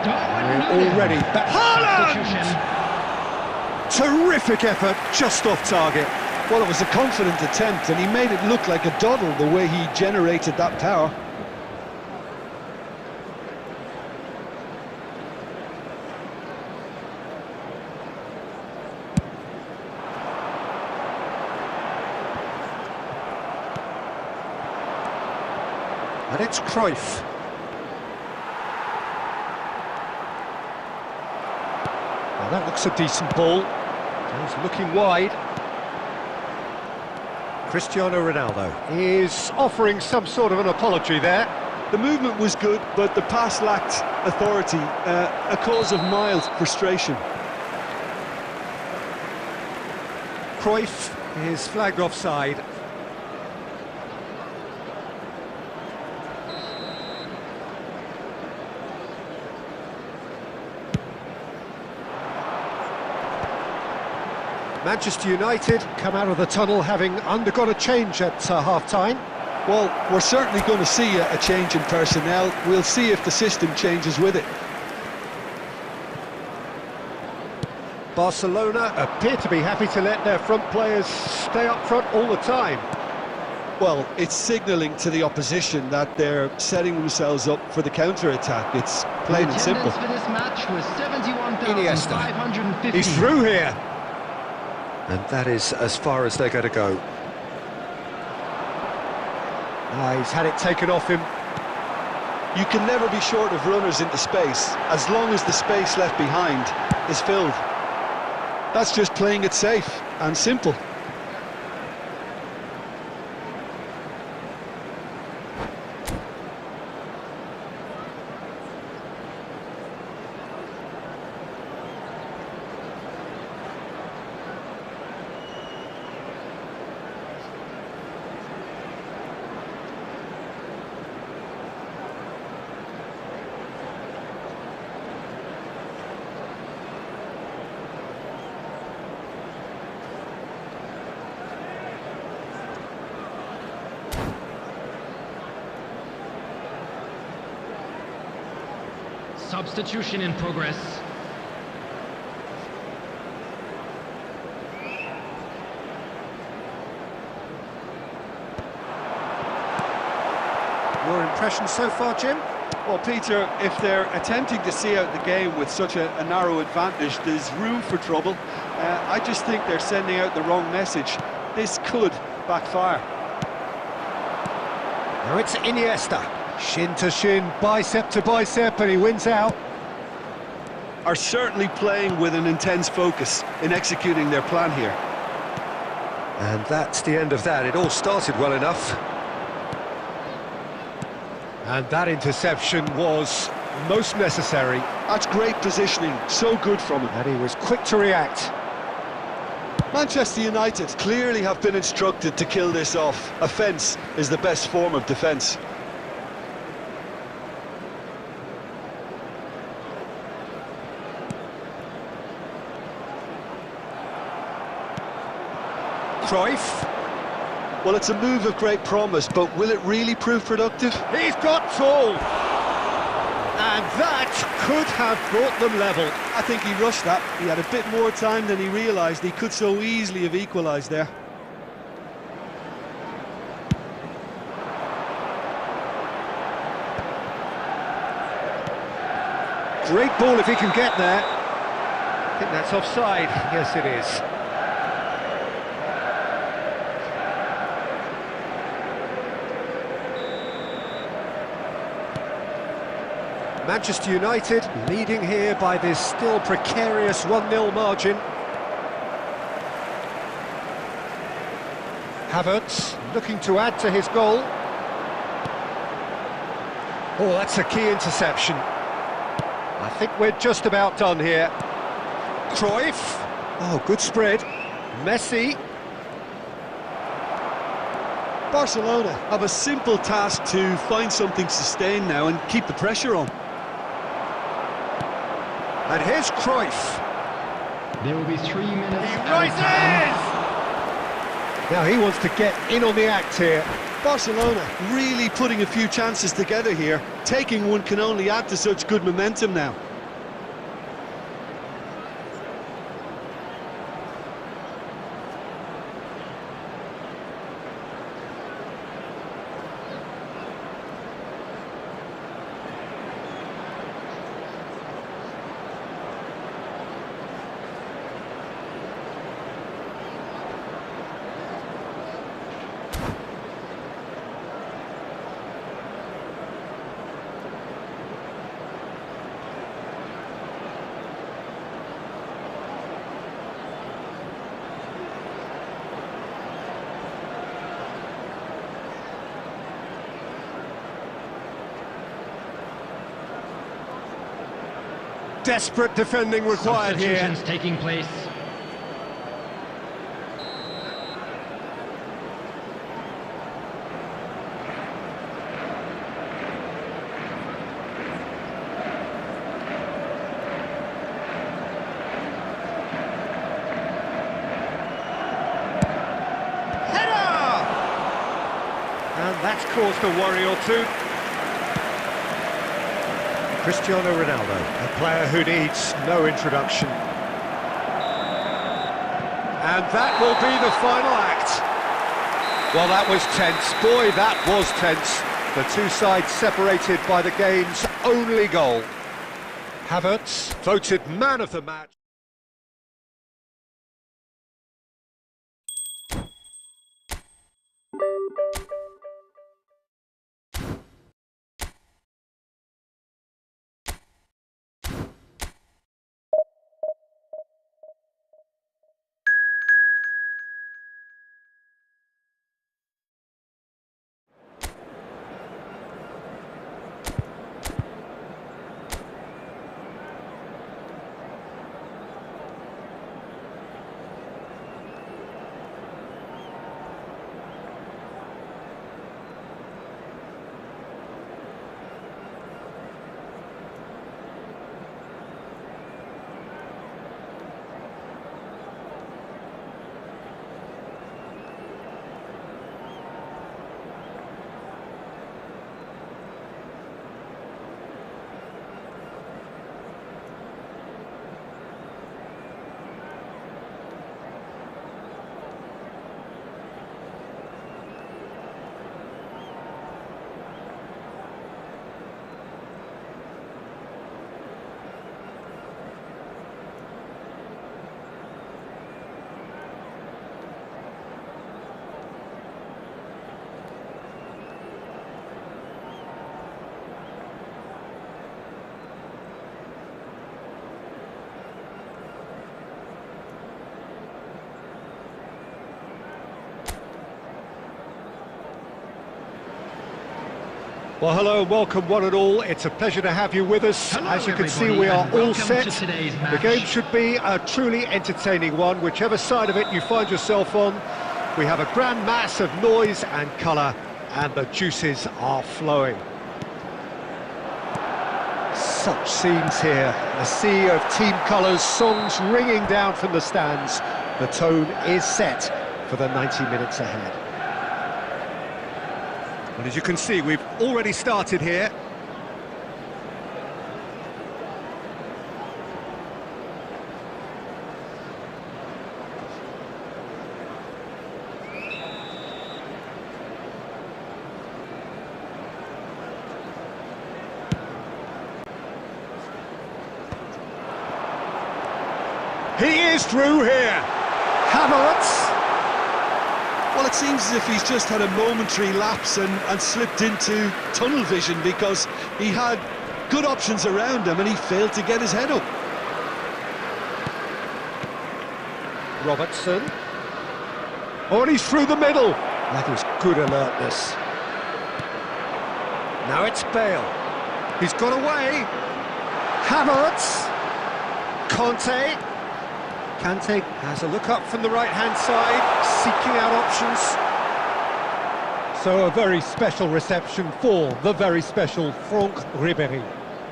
Darwin
We're
Núñez.
already back.
Substitution.
Haaland! Terrific effort, just off target.
Well, it was a confident attempt and he made it look like a doddle the way he generated that power.
And it's Cruyff. Well, that looks a decent ball. He's looking wide. Cristiano Ronaldo is offering some sort of an apology there.
The movement was good, but the pass lacked authority, a cause of mild frustration.
Cruyff is flagged offside. Manchester United come out of the tunnel having undergone a change at half-time.
Well, we're certainly going to see a change in personnel. We'll see if the system changes with it.
Barcelona appear to be happy to let their front players stay up front all the time.
Well, it's signalling to the opposition that they're setting themselves up for the counter-attack. It's plain and simple.
Attendance for this match was
Iniesta.
71,550.
He's through here. And that is as far as they're going to go. He's had it taken off him.
You can never be short of runners into space, as long as the space left behind is filled. That's just playing it safe and simple.
Substitution in progress.
Your impression so far, Jim?
Well, Peter, if they're attempting to see out the game with such a narrow advantage, there's room for trouble. I just think they're sending out the wrong message. This could backfire.
Now it's Iniesta. Shin to shin, bicep to bicep, and he wins out.
Are certainly playing with an intense focus in executing their plan here.
And that's the end of that. It all started well enough. And that interception was most necessary.
That's great positioning, so good from him.
And he was quick to react.
Manchester United clearly have been instructed to kill this off. Offence is the best form of defence.
Cruyff.
Well, it's a move of great promise, but will it really prove productive?
He's got tall. And that could have brought them level.
I think he rushed that. He had a bit more time than he realised. He could so easily have equalised there.
Great ball if he can get there. I think that's offside. Yes, it is. Manchester United leading here by this still precarious 1-0 margin. Havertz looking to add to his goal. Oh, that's a key interception. I think we're just about done here. Cruyff. Oh, good spread. Messi.
Barcelona have a simple task to find something sustained now and keep the pressure on.
And here's Cruyff.
There will be 3 minutes.
He rises! Now he wants to get in on the act here.
Barcelona really putting a few chances together here. Taking one can only add to such good momentum now.
Desperate defending required here.
Substitutions taking place.
Header! And that's caused a worry or two. Cristiano Ronaldo, a player who needs no introduction. And that will be the final act. Well, that was tense. Boy, that was tense. The two sides separated by the game's only goal. Havertz, voted man of the match. Well, hello and welcome one and all. It's a pleasure to have you with us.
Hello,
As you can see,
everybody,
we are
and
all
welcome
set.
to today's
The
match.
game should be a truly entertaining one, whichever side of it you find yourself on. We have a grand mass of noise and colour, and the juices are flowing. Such scenes here, a sea of team colours, songs ringing down from the stands. The tone is set for the 90 minutes ahead. And as you can see, we've already started here. He is through here. Havertz.
Well, it seems as if he's just had a momentary lapse and slipped into tunnel vision, because he had good options around him and he failed to get his head up.
Robertson. Oh, and he's through the middle. That is good alertness. Now it's Bale. He's got away. Havertz. Kante has a look up from the right-hand side, seeking out options. So a very special reception for the very special Franck Ribéry.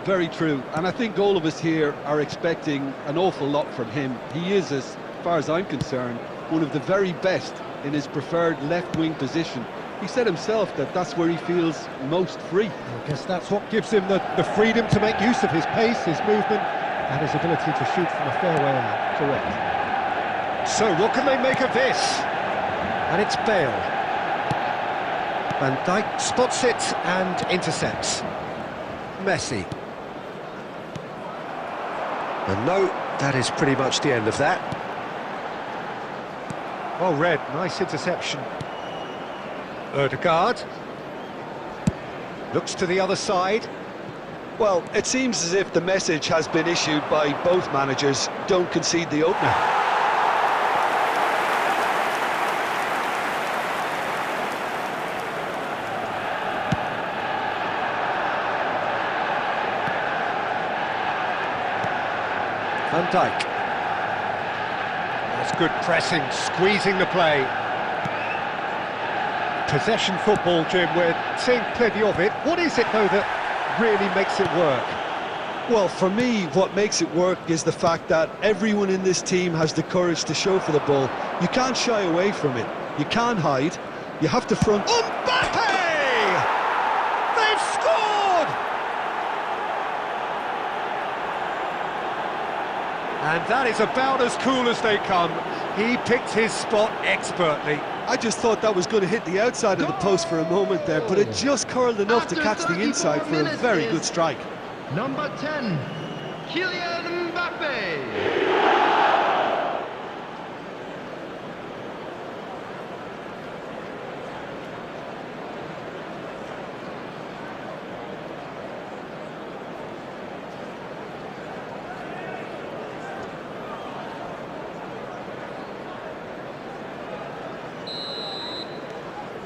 Very true, and I think all of us here are expecting an awful lot from him. He is, as far as I'm concerned, one of the very best in his preferred left-wing position. He said himself that that's where he feels most free.
I guess that's what gives him the freedom to make use of his pace, his movement, and his ability to shoot from a fair way out. Correct. So what can they make of this? And it's Bale. Van Dijk spots it and intercepts. Messi. And no, that is pretty much the end of that. Oh, Red, nice interception. Ødegaard. Looks to the other side.
Well, it seems as if the message has been issued by both managers: don't concede the opener.
Van Dijk. That's good pressing, squeezing the play. Possession football, Jim, we're seeing plenty of it. What is it, though, that really makes it work?
Well, for me, what makes it work is the fact that everyone in this team has the courage to show for the ball. You can't shy away from it. You can't hide. You have to front.
Mbappe! They've scored! And that is about as cool as they come. He picked his spot expertly.
I just thought that was going to hit the outside of the post for a moment there, but it just curled enough to catch the inside for a very good strike.
Number 10, Kylian Mbappe.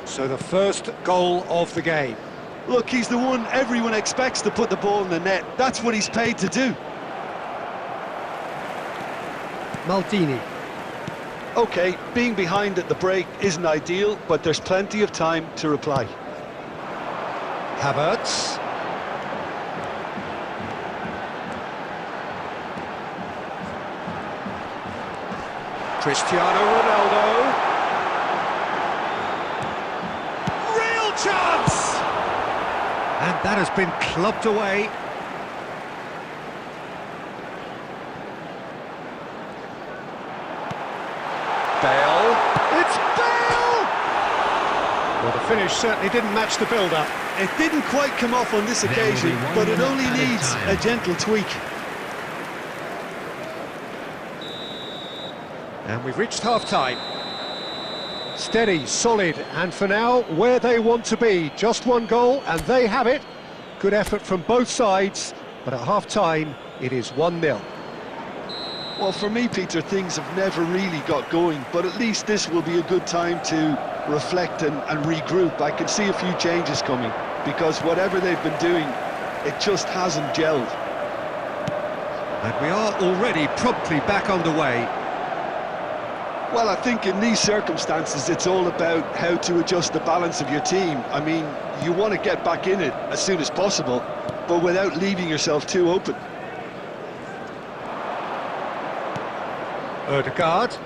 So the first goal of the game.
Look, he's the one everyone expects to put the ball in the net. That's what he's paid to do.
Maldini.
OK, being behind at the break isn't ideal, but there's plenty of time to reply.
Havertz. Cristiano Ronaldo. Chance! And that has been clubbed away. Bale. It's Bale! Well, the finish certainly didn't match the build-up.
It didn't quite come off on this occasion, but it only needs a gentle tweak.
And we've reached half-time. Steady, solid, and for now, where they want to be. Just one goal, and they have it. Good effort from both sides, but at half-time, it is 1-0.
Well, for me, Peter, things have never really got going, but at least this will be a good time to reflect and regroup. I can see a few changes coming. because whatever they've been doing, it just hasn't gelled.
And we are already promptly back underway.
Well, I think in these circumstances, it's all about how to adjust the balance of your team. I mean, you want to get back in it as soon as possible, but without leaving yourself too open.
Ødegaard.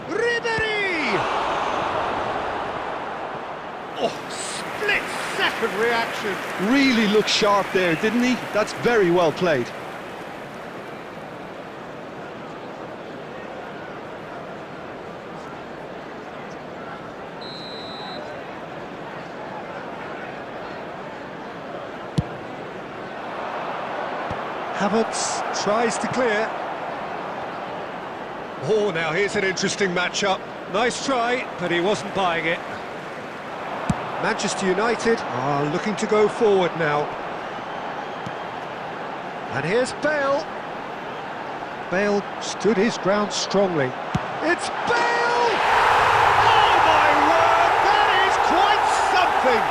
Ribéry! Oh, split-second reaction.
Really looked sharp there, didn't he? That's very well played.
Havertz tries to clear. Oh, now here's an interesting matchup. Nice try, but he wasn't buying it. Manchester United are looking to go forward now. And here's Bale. Bale stood his ground strongly. It's Bale! Oh my word, that is quite something!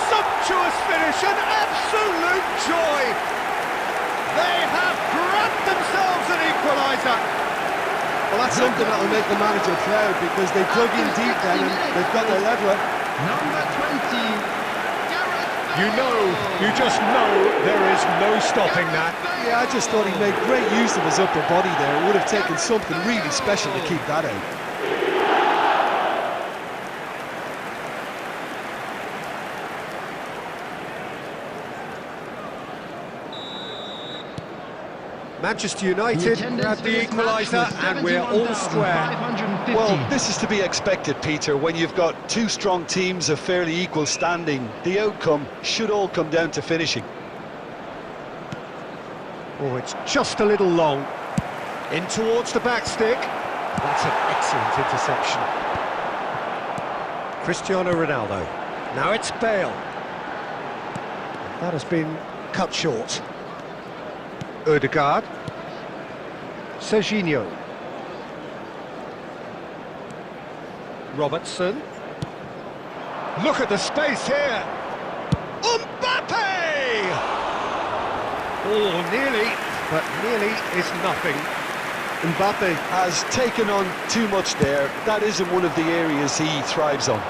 Sumptuous finish, an absolute joy! They have grabbed themselves an equaliser.
Well, that's something that will make the manager proud, because they dug in deep then and they've got their leveller.
Number 20,
You just know there is no stopping that.
Yeah, I just thought he made great use of his upper body there. It would have taken something really special to keep that out.
Manchester United grab the equaliser and we're all square.
Well, this is to be expected, Peter. When you've got two strong teams of fairly equal standing, the outcome should all come down to finishing.
Oh, it's just a little long. In towards the back stick. That's an excellent interception. Cristiano Ronaldo. Now it's Bale. That has been cut short. Ødegaard. Serginho. Robertson. Look at the space here. Mbappe! Oh, nearly, but nearly is nothing.
Mbappe has taken on too much there. That isn't one of the areas he thrives on.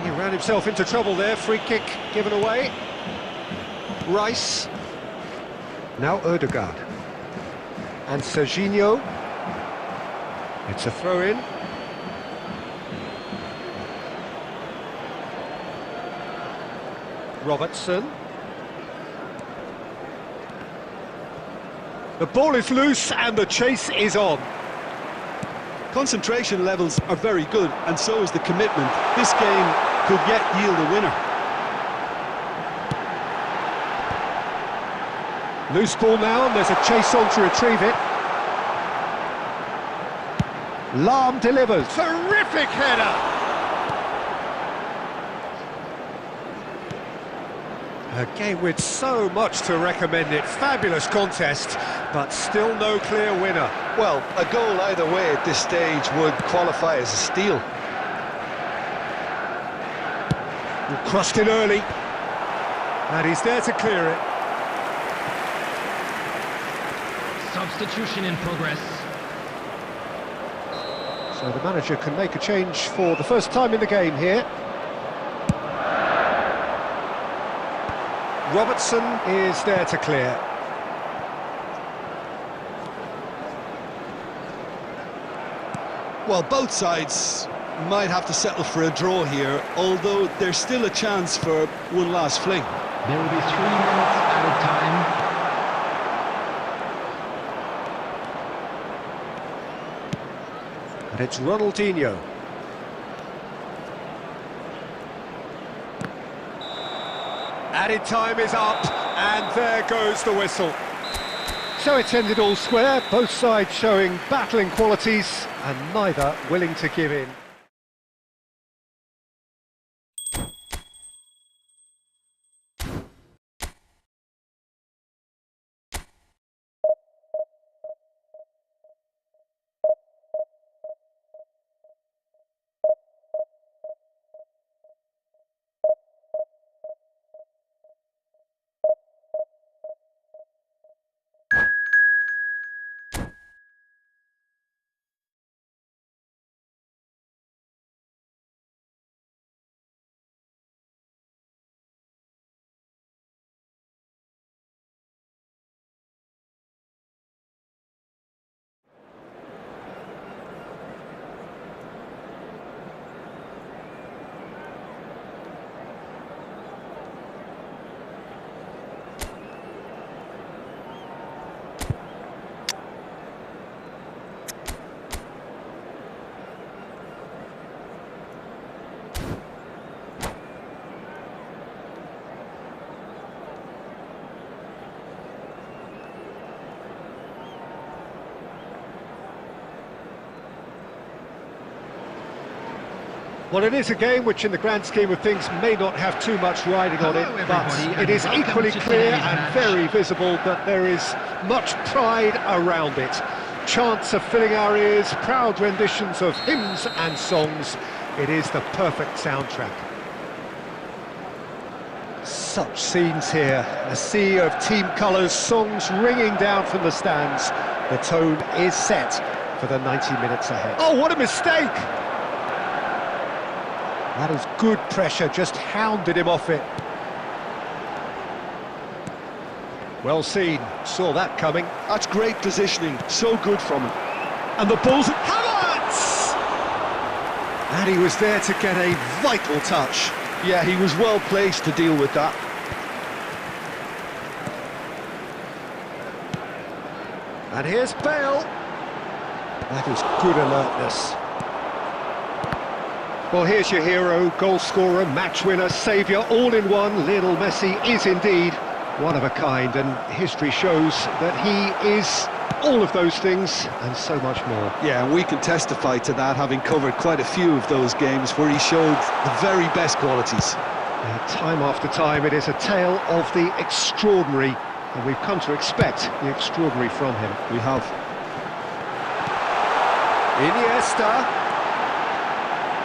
He ran himself into trouble there. Free kick given away. Rice. Now Ødegaard. And Serginho. It's a throw-in. Robertson. The ball is loose and the chase is on.
Concentration levels are very good, and so is the commitment. This game could yet yield a winner.
Loose ball now, and there's a chase on to retrieve it. Lahm delivers. Terrific header! A game with so much to recommend it. Fabulous contest, but still no clear winner.
Well, a goal either way at this stage would qualify as a steal.
Crossed in early, and he's there to clear it.
substitution in progress.
So the manager can make a change for the first time in the game here. Robertson is there to clear.
Well, both sides might have to settle for a draw here, although there's still a chance for one last fling.
There will be 3 minutes added time.
And it's Ronaldinho. Added time is up, and there goes the whistle. So it's ended all square, both sides showing battling qualities, and neither willing to give in. Well, it is a game which, in the grand scheme of things, may not have too much riding on it, but it is equally clear and very visible that there is much pride around it. Chants are filling our ears, proud renditions of hymns and songs. It is the perfect soundtrack. Such scenes here, a sea of team colours, songs ringing down from the stands. The tone is set for the 90 minutes ahead. Oh, what a mistake! That is good pressure, just hounded him off it. Well seen, saw that coming.
That's great positioning, so good from him.
And the ball's at Havertz! And he was there to get a vital touch.
Yeah, he was well placed to deal with that.
And here's Bale. That is good alertness. Well, here's your hero, goal scorer, match winner, saviour, all in one. Lionel Messi is indeed one of a kind, and history shows that he is all of those things and so much more.
Yeah, and we can testify to that, having covered quite a few of those games where he showed the very best qualities.
Yeah, time after time, it is a tale of the extraordinary, and we've come to expect the extraordinary from him.
We have.
Iniesta.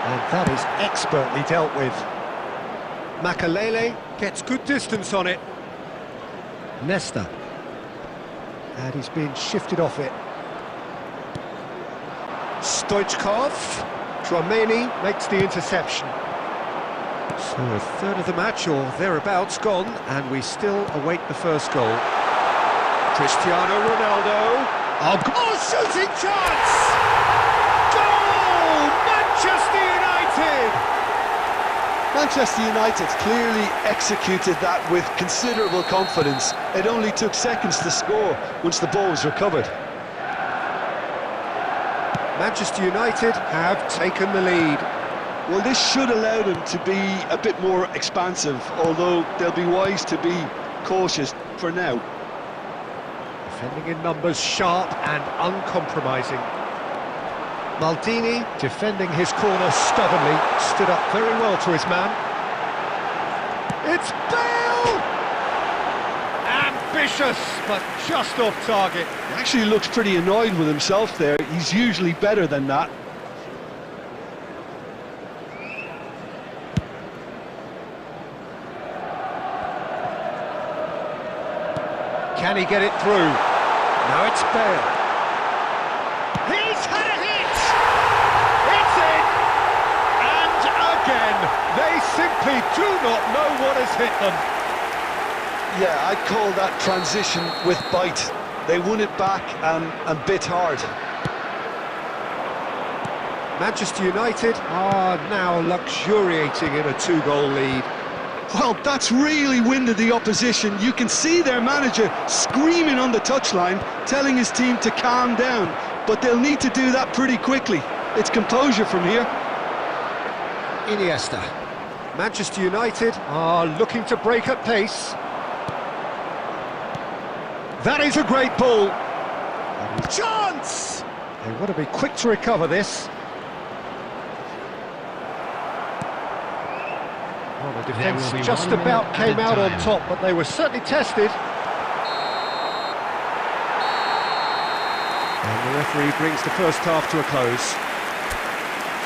And that is expertly dealt with. Makalele gets good distance on it. Nesta. And he's being shifted off it. Stoichkov. Drameni makes the interception. So a third of the match or thereabouts gone, and we still await the first goal. Cristiano Ronaldo. Oh, shooting chance! Goal! Manchester United!
Manchester United clearly executed that with considerable confidence. It only took seconds to score once the ball was recovered.
Manchester United have taken the lead.
Well, this should allow them to be a bit more expansive, although they'll be wise to be cautious for now.
Defending in numbers, sharp and uncompromising. Maldini, defending his corner stubbornly, stood up very well to his man. It's Bale! Ambitious, but just off target.
He actually looks pretty annoyed with himself there. He's usually better than that.
Can he get it through? Now it's Bale. He's had a hit! It's in! And again, they simply do not know what has hit them.
Yeah, I'd call that transition with bite. They won it back and bit hard.
Manchester United are now luxuriating in a two-goal lead.
Well, that's really winded the opposition. You can see their manager screaming on the touchline, telling his team to calm down. But they'll need to do that pretty quickly. It's composure from here.
Iniesta. Manchester United are looking to break at pace. That is a great ball. Chance! They want to be quick to recover this. Well, the defence just about came out on top, but they were certainly tested. And the referee brings the first half to a close.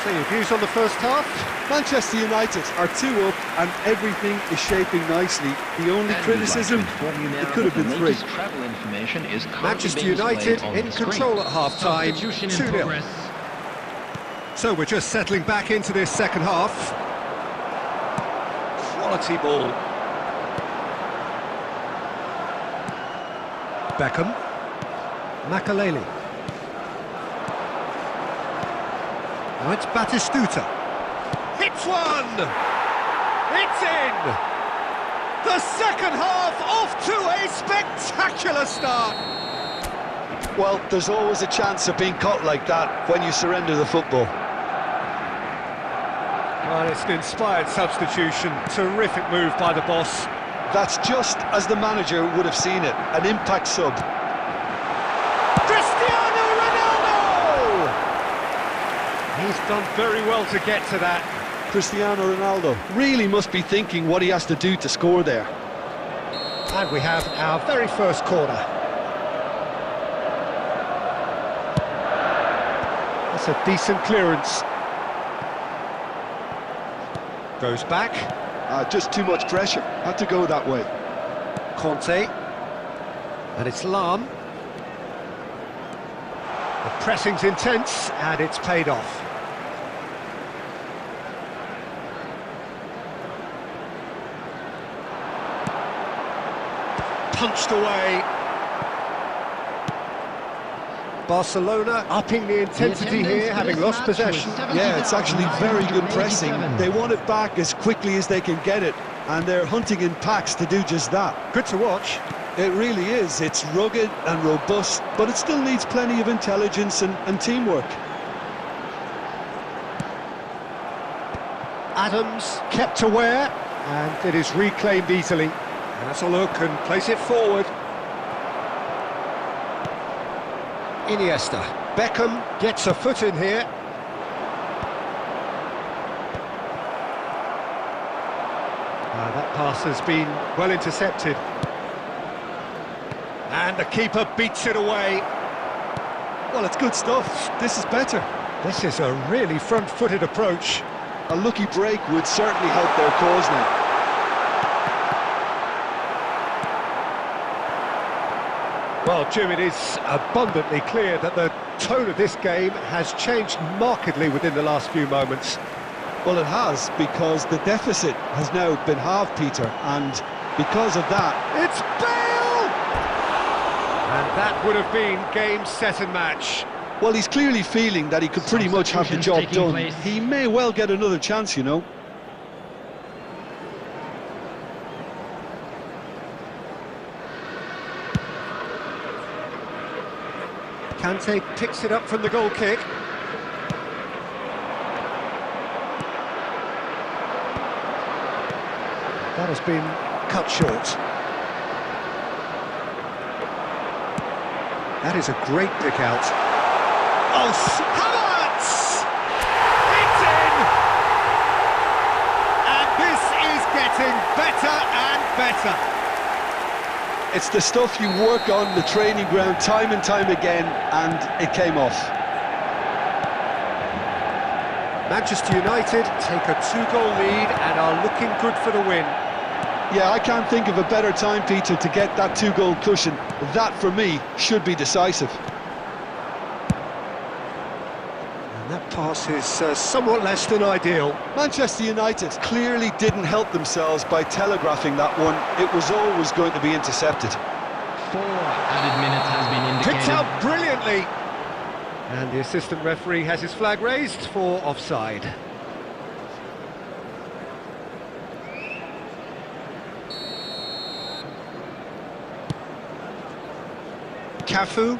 So your views on the first half?
Manchester United are 2 up and everything is shaping nicely. The only criticism, it could have been 3.
Manchester United in control at half-time, 2-0. So we're just settling back into this second half. Quality ball. Beckham. Makalele. Now it's Batistuta. Hits one! It's in! The second half off to a spectacular start!
Well, there's always a chance of being caught like that when you surrender the football.
Well, it's an inspired substitution. Terrific move by the boss.
That's just as the manager would have seen it, an impact sub.
Cristiano Ronaldo! He's done very well to get to that.
Cristiano Ronaldo.
Really must be thinking what he has to do to score there.
And we have our very first corner. That's a decent clearance. Goes back.
Just too much pressure. Had to go that way.
Conte. And it's Lam. The pressing's intense, and it's paid off. Punched away. Barcelona upping the intensity here, having lost possession.
Yeah, it's actually very good pressing. They want it back as quickly as they can get it, and they're hunting in packs to do just that.
Good to watch.
It really is. It's rugged and robust, but it still needs plenty of intelligence and teamwork.
Adams kept aware, and it is reclaimed easily. And that's a look and place it forward. Iniesta. Beckham gets a foot in here. That pass has been well intercepted. And the keeper beats it away.
Well, it's good stuff. This is better.
This is a really front-footed approach.
A lucky break would certainly help their cause now.
Well, Jim, it is abundantly clear that the tone of this game has changed markedly within the last few moments.
Well, it has, because the deficit has now been halved, Peter, and because of that...
It's Bale! And that would have been game, set and match.
Well, he's clearly feeling that he could pretty much have the job done. He may well get another chance, you know.
Kante picks it up from the goal kick. That has been cut short. That is a great pick out. Oh, Havertz! It's in! And this is getting better and better.
It's the stuff you work on the training ground time and time again, and it came off.
Manchester United take a 2-goal lead and are looking good for the win.
Yeah, I can't think of a better time, Peter, to get that 2-goal cushion. That, for me, should be decisive.
And that pass is somewhat less than ideal.
Manchester United clearly didn't help themselves by telegraphing that one. It was always going to be intercepted.
4 added minutes has been indicated.
Picked up brilliantly. And the assistant referee has his flag raised for offside. Cafu.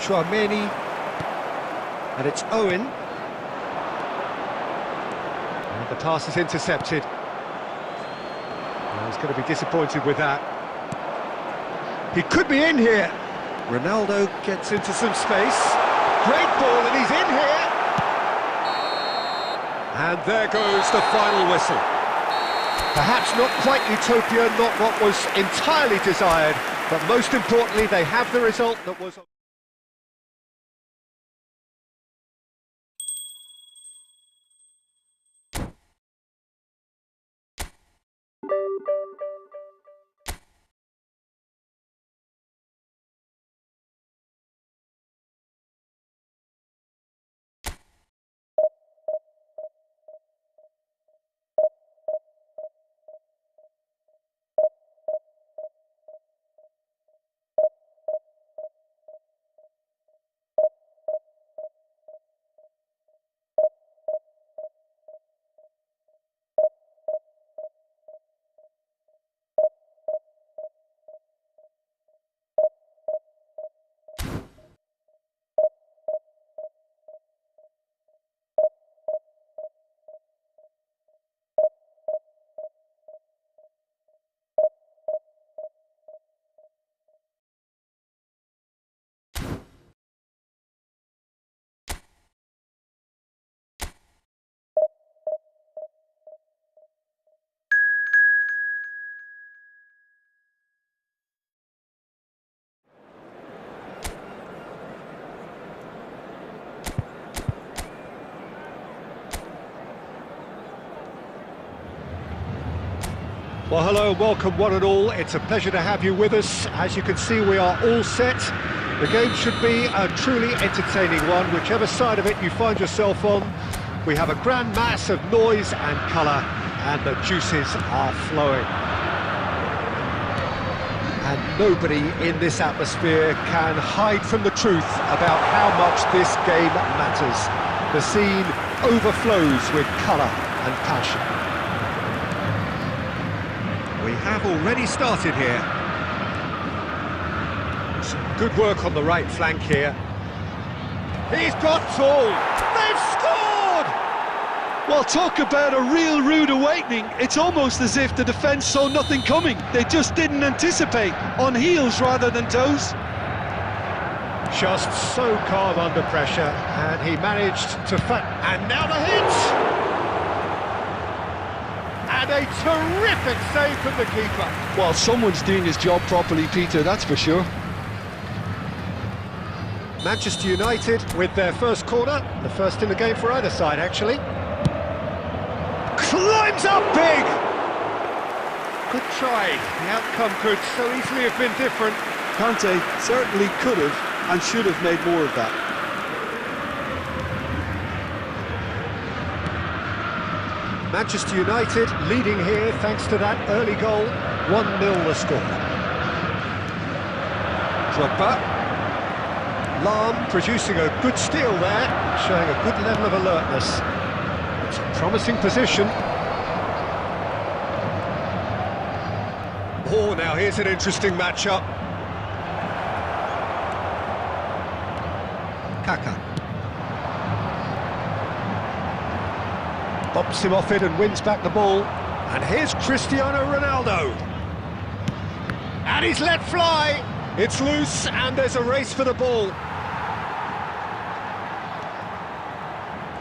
Chouameni. And it's Owen. And the pass is intercepted. Well, he's going to be disappointed with that. He could be in here. Ronaldo gets into some space. Great ball, and he's in here. And there goes the final whistle. Perhaps not quite utopia, not what was entirely desired, but most importantly, they have the result that was... Well, hello, welcome one and all. It's a pleasure to have you with us. As you can see, we are all set. The game should be a truly entertaining one, whichever side of it you find yourself on. We have a grand mass of noise and colour, and the juices are flowing. And nobody in this atmosphere can hide from the truth about how much this game matters. The scene overflows with colour and passion. We have already started here. Some good work on the right flank here. He's got tall. They've scored!
Well, talk about a real rude awakening. It's almost as if the defence saw nothing coming. They just didn't anticipate, on heels rather than toes.
Just so calm under pressure, and he managed to and now the hit! And a terrific save from the keeper.
Well, someone's doing his job properly, Peter, that's for sure.
Manchester United with their first corner, the first in the game for either side, actually. Climbs up big! Good try. The outcome could so easily have been different.
Conte certainly could have and should have made more of that.
Manchester United leading here thanks to that early goal. 1-0 the score. Drogba. Lahm producing a good steal there, showing a good level of alertness. It's a promising position. Oh, now here's an interesting matchup. Kaka. Bumps him off it and wins back the ball. And here's Cristiano Ronaldo. And he's let fly. It's loose and there's a race for the ball.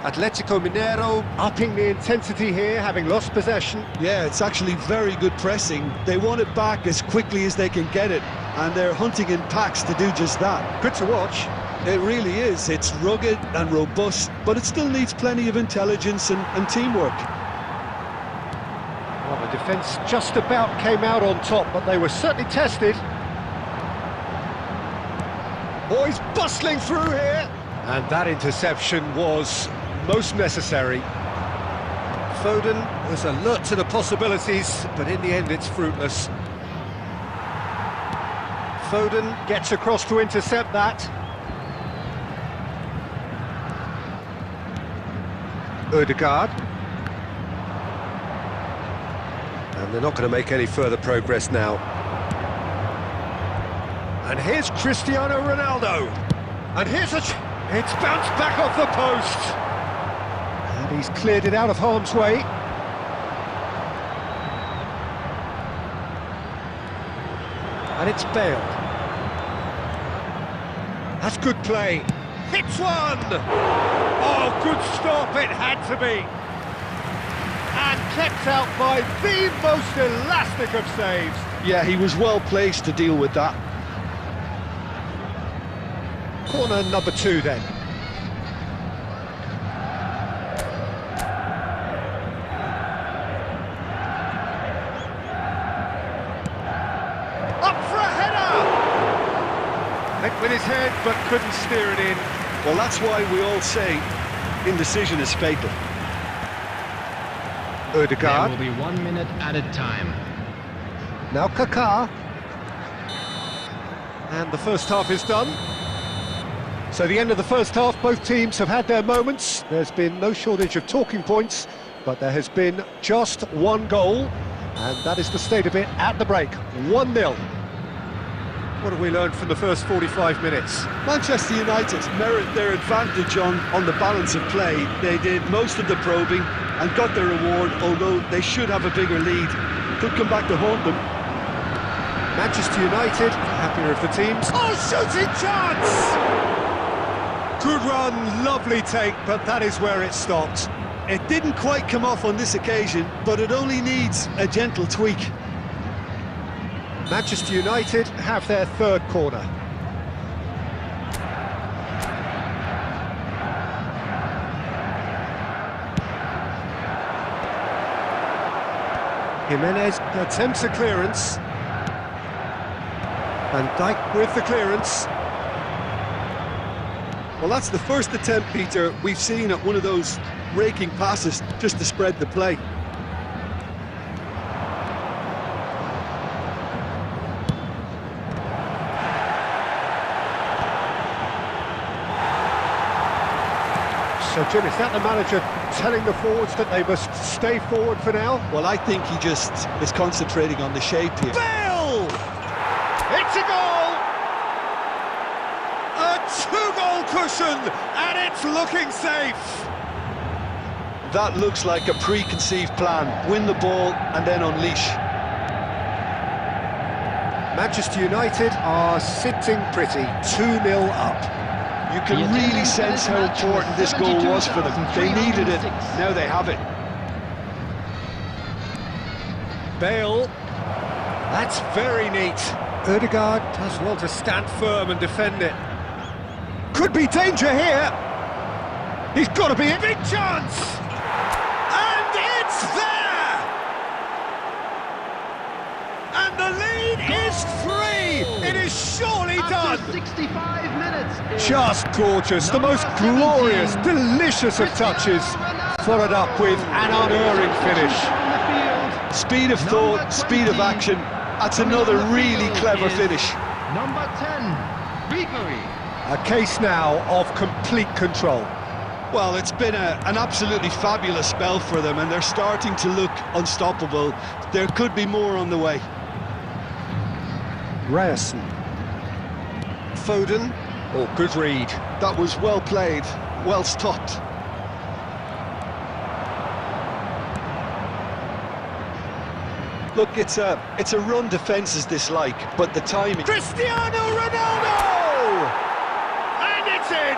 Atletico Mineiro upping the intensity here, having lost possession.
Yeah, it's actually very good pressing. They want it back as quickly as they can get it, and they're hunting in packs to do just that.
Good to watch.
It really is. It's rugged and robust, but it still needs plenty of intelligence and teamwork.
Well, the defence just about came out on top, but they were certainly tested. Boys bustling through here. And that interception was most necessary. Foden was alert to the possibilities, but in the end it's fruitless. Foden gets across to intercept that. Odegaard. And they're not going to make any further progress now. And here's Cristiano Ronaldo. And here's it's bounced back off the post. And he's cleared it out of harm's way. And it's Bale. That's good play. Hits one! Oh, good stop, it had to be. And kept out by the most elastic of saves.
Yeah, he was well placed to deal with that.
Corner number 2 then. Up for a header! Hit with his head, but couldn't steer it in.
Well, that's why we all say indecision is fatal.
Odegaard.
There will be 1 minute at a time.
Now Kaká. And the first half is done. So the end of the first half, both teams have had their moments. There's been no shortage of talking points, but there has been just one goal, and that is the state of it at the break. 1-0. What have we learned from the first 45 minutes?
Manchester United merit their advantage on the balance of play. They did most of the probing and got their reward, although they should have a bigger lead. Could come back to haunt them.
Manchester United, happier of the teams. Oh, shooting chance! Good run, lovely take, but that is where it stopped.
It didn't quite come off on this occasion, but it only needs a gentle tweak.
Manchester United have their third corner. Jimenez attempts a clearance. Van Dijk with the clearance.
Well, that's the first attempt, Peter, we've seen at one of those raking passes just to spread the play.
So, Jim, is that the manager telling the forwards that they must stay forward for now?
Well, I think he just is concentrating on the shape here.
Bale! It's a goal! A two-goal cushion, and it's looking safe!
That looks like a preconceived plan. Win the ball and then unleash.
Manchester United are sitting pretty, 2-0 up.
You can really sense how important this goal was for them. They needed it, now they have it.
Bale, that's very neat. Ødegaard does well to stand firm and defend it. Could be danger here. He's got to be a big chance! And it's there! And the lead is 3! It is surely done!
65 minutes.
Just gorgeous, the most glorious, delicious of touches, followed up with an unerring finish.
Speed of thought, speed of action. That's another really clever finish.
Number 10, Ribery.
A case now of complete control.
Well, it's been an absolutely fabulous spell for them, and they're starting to look unstoppable. There could be more on the way.
Ryerson. Foden. Oh, good read.
That was well played, well stopped. Look, it's a run defences dislike, but the timing.
Cristiano Ronaldo! And it's in!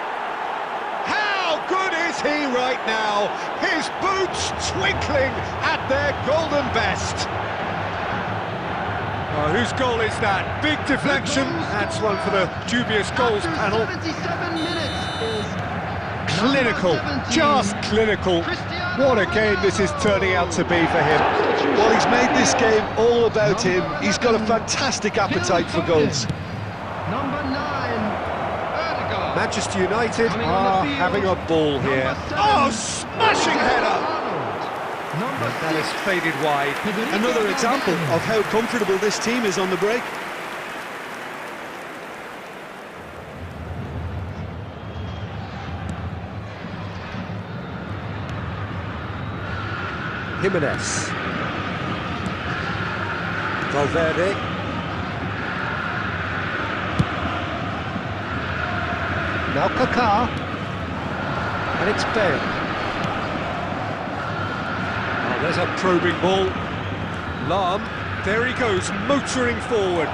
How good is he right now? His boots twinkling at their golden best. Oh, whose goal is that? Big deflection. That's one for the dubious goals panel.
77 minutes is
Clinical, just clinical. What a game this is turning out to be for him.
Well, he's made this game all about him. He's got a fantastic appetite for goals.
Number 9, Ødegaard.
Manchester United are having a ball here. Oh, smashing header! That has faded wide.
Another example of how comfortable this team is on the break.
Jimenez. Valverde. Now Kaká. And it's Bale. Oh, there's a probing ball. Lahm, there he goes, motoring forward.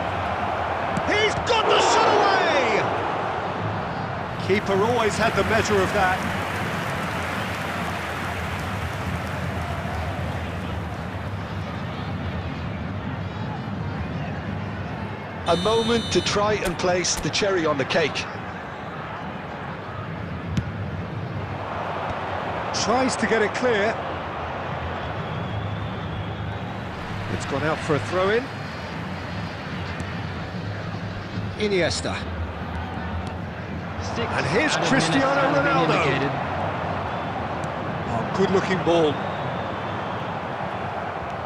He's got the shot away! Keeper always had the measure of that.
A moment to try and place the cherry on the cake.
Tries to get it clear. It's gone out for a throw-in. Iniesta. And here's Cristiano Ronaldo. Oh, good-looking ball.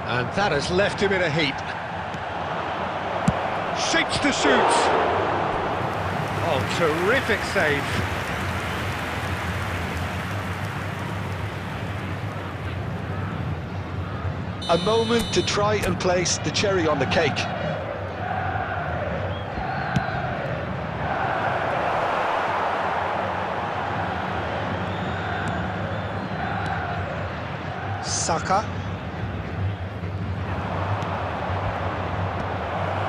And that has left him in a heap. Shapes to shoot. Oh, terrific save.
A moment to try and place the cherry on the cake.
Saka.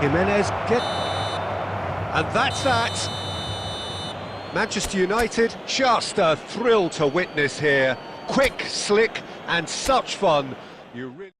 Jimenez get... And that's that! Manchester United, just a thrill to witness here. Quick, slick, and such fun. You really...